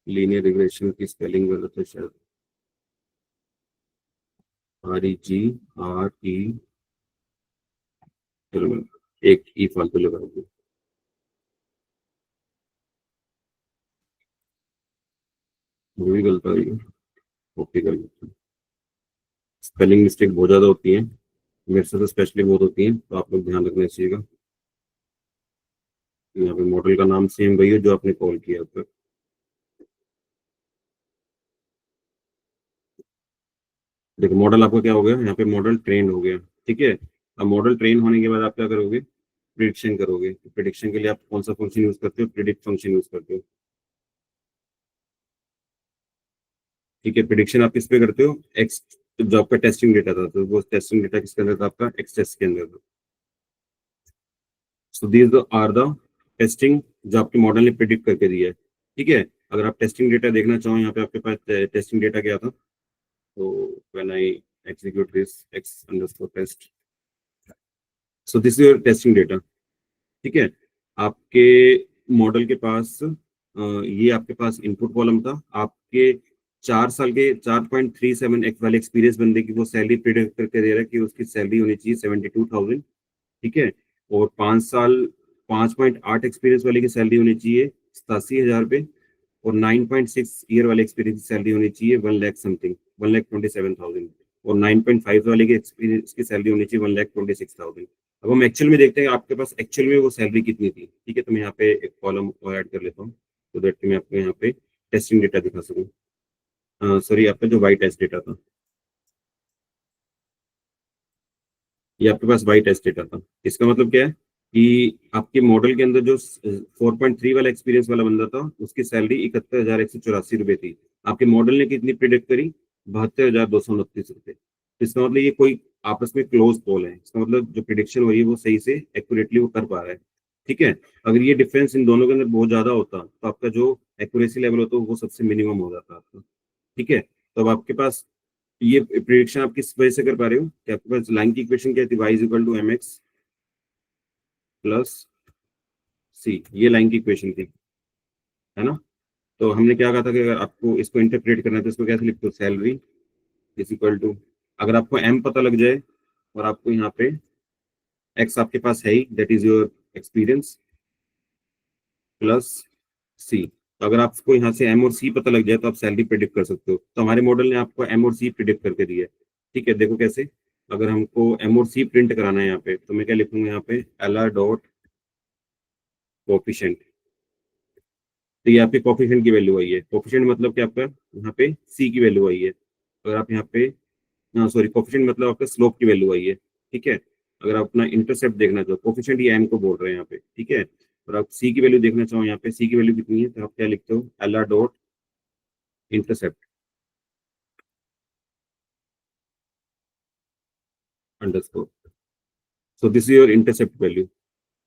linear regression की स्पेलिंग गलत है शायद, आर ई जी आर ई, चलो मैं एक ई फालतू लगा दूँ, वो भी गलत आ रही है। ओके कर लेते हैं। स्पेलिंग मिस्टेक बहुत ज्यादा होती है, मेरे से तो स्पेशली बहुत होती है, तो आप लोग ध्यान रखना चाहिएगा। यहाँ पे मॉडल का नाम सेम वही है जो आपने कॉल किया अब तक। देखो मॉडल आपका क्या हो गया, यहाँ पे मॉडल ट्रेन हो गया। ठीक है, अब मॉडल ट्रेन होने के बाद आप क्या करोगे, प्रिडिक्शन करोगे। प्रिडिक्शन के लिए आप कौन सा फंक्शन यूज करते हो, प्रिडिक्ट फंक्शन यूज करते हो। ठीक है, प्रिडिक्शन आप किस पे करते हो, एक्स, जो आपका टेस्टिंग डेटा था, तो वो टेस्टिंग डेटा किसके अंदर था, आपका एक्स टेस्ट के अंदर था। So these are the testing जो आपके मॉडल ने प्रिडिक्ट करके दिया है। ठीक है, अगर आप टेस्टिंग डेटा देखना चाहो, यहाँ पे आपके पास टेस्टिंग डेटा क्या था, तो when I execute this x underscore test, so this is your testing data. ठीक है, आपके मॉडल के पास ये आपके पास इनपुट कॉलम था, आपके 4 साल के 4.37 वाले एक्सपीरियंस बंदे की वो सैलरी प्रिडिक्ट करके दे रहा है कि उसकी सैलरी होनी चाहिए 72,000। ठीक है, और 5 साल 5.8 एक्सपीरियंस वाले की सैलरी होनी चाहिए 87,000 रुपये, और 9.6 ईयर वाले एक्सपीरियंस की सैलरी होनी चाहिए 1 लाख समथिंग, 1,27,000, और 9.5 वाले की एक्सपीरियंस की सैलरी होनी चाहिए 1,26,000। अब हम एक्चुअल में देखते हैं आपके पास एक्चुअल में वो सैलरी कितनी थी। ठीक है, तो मैं यहाँ पे एक कॉलम ऐड कर लेता हूँ, तो दैट कि मैं आपको यहाँ पे टेस्टिंग डेटा दिखा सकूँ। सॉरी, आपका जो वाई टेस्ट डेटा था, ये आपके पास वाई टेस्ट डेटा था। इसका मतलब क्या है कि आपके मॉडल के अंदर जो 4.3 वाला एक्सपीरियंस वाला बंदा था, उसकी सैलरी 71,184 रुपये थी। आपके मॉडल ने कितनी प्रिडिक्ट करी? 72,229 रुपये। तो इसका मतलब ये कोई आपस में क्लोज कॉल है, इसका मतलब जो प्रिडिक्शन हो रही है वो सही से एक्यूरेटली वो कर पा रहा है। ठीक है, अगर ये डिफरेंस इन दोनों के अंदर बहुत ज्यादा होता तो आपका जो एक्यूरेसी लेवल होता वो सबसे मिनिमम हो जाता आपका। ठीक है, तो अब आपके पास ये प्रिडिक्शन आप किस वजह से कर पा रहे हो कि आपके पास लाइन की इक्वेशन क्या थी, y is equal to M x plus c, ये लाइन की इक्वेशन थी, है ना। तो हमने क्या कहा था कि अगर आपको इसको इंटरप्रेट करना है तो इसको कैसे लिखते हो, सैलरी इज इक्वल टू, अगर आपको एम पता लग जाए और आपको यहाँ पे एक्स आपके पास है ही, that is your experience, plus c. तो अगर आपको यहाँ से एम और सी पता लग जाए तो आप सैलरी प्रिडिक्ट कर सकते हो। तो हमारे मॉडल ने आपको एम और सी प्रिडिक्ट करके दिया है। ठीक है, देखो कैसे। अगर हमको एम और सी प्रिंट कराना है यहाँ पे, तो मैं क्या लिखूंगा यहाँ पे, एल आर डॉट कोफिशिएंट। तो ये आपके कोफिशिएंट की वैल्यू आई है। कोफिशिएंट मतलब कि आपका यहाँ पे सी की वैल्यू आई है। अगर आप यहाँ पे, सॉरी, कोफिशिएंट मतलब आपका स्लोप की वैल्यू आई है। ठीक है, अगर आप अपना इंटरसेप्ट देखना चाहो, कोफिशिएंट ये एम को बोल रहे हैं यहाँ पे। ठीक है, और आप सी की वैल्यू देखना चाहो, यहाँ पे सी की वैल्यू कितनी है, तो आप क्या लिखते हो, L R dot intercept underscore. So this is your intercept value.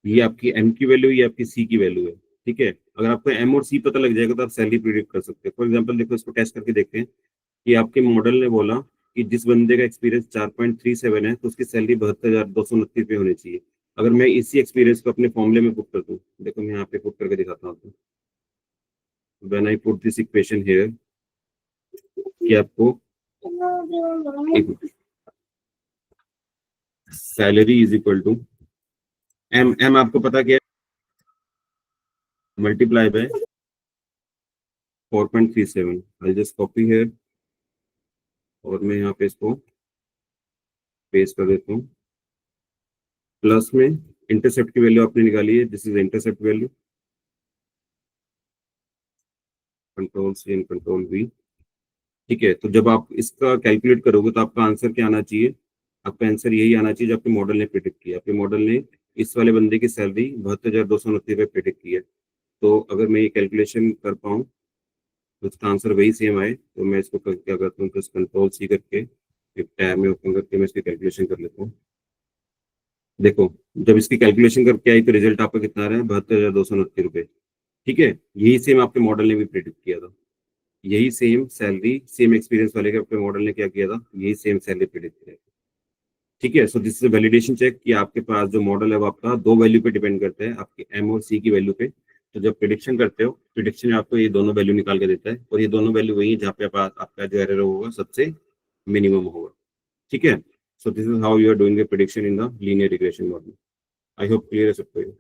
ये आपकी एम की वैल्यू, ये आपकी सी की वैल्यू है। ठीक है, अगर आपको एम और सी पता लग जाएगा तो आप सैलरी प्रिडिक्ट कर सकते हो। फॉर एग्जाम्पल देखो, इसको टेस्ट करके देखते हैं कि आपके मॉडल ने बोला कि जिस बंदे का एक्सपीरियंस 4.37 है तो उसकी सैलरी 72,229 रुपये होनी चाहिए। अगर मैं इसी एक्सपीरियंस को अपने फॉर्मूले में पुट कर दूं, देखो मैं यहाँ पे पुट करके दिखाता हूँ आपको। When I put this equation here, कि आपको salary is equal to m, m आपको पता क्या है, multiply by 4.37। I just copy here और मैं यहाँ पे इसको पेस्ट कर देता हूँ। प्लस में इंटरसेप्ट की वैल्यू आपने निकाली है, this is intercept value, control c and control v. ठीक है, तो जब आप इसका कैलकुलेट करोगे तो आपका आंसर क्या आना चाहिए, आपका आंसर यही आना चाहिए जो आपके मॉडल ने प्रिडिक्ट किया। आपके मॉडल ने इस वाले बंदे की सैलरी 72,229 रुपये प्रिडिक्ट की है। तो अगर मैं ये कैलकुलेशन कर पाऊँ तो इसका आंसर वही सेम आए, तो मैं इसको क्या करता हूँ, तो कंट्रोल सी करके एक टैब में ओपन करके मैं इसकी कैलकुलेशन कर लेता हूँ। देखो, जब इसकी कैलकुलेशन करके आई तो रिजल्ट आपका कितना आ रहा है, 72,229 रुपये। ठीक है, यही सेम आपके मॉडल ने भी प्रिडिक्ट किया था। यही सेम सैलरी, सेम एक्सपीरियंस वाले के अपने मॉडल ने क्या किया था, यही सेम सैलरी प्रिडिक्ट किया। ठीक है, so this is validation check कि आपके पास जो मॉडल है वो आपका दो वैल्यू पे डिपेंड करता है, आपके एम और सी की वैल्यू पे। तो जब प्रिडिक्शन करते हो, प्रिडिक्शन में आपको ये दोनों वैल्यू निकाल के देता है, और ये दोनों वैल्यू वही है जहाँ पे आपका जो एरर होगा सबसे मिनिमम होगा। ठीक है, so this is how you are doing the prediction in the linear regression model. I hope clear है सबको ये।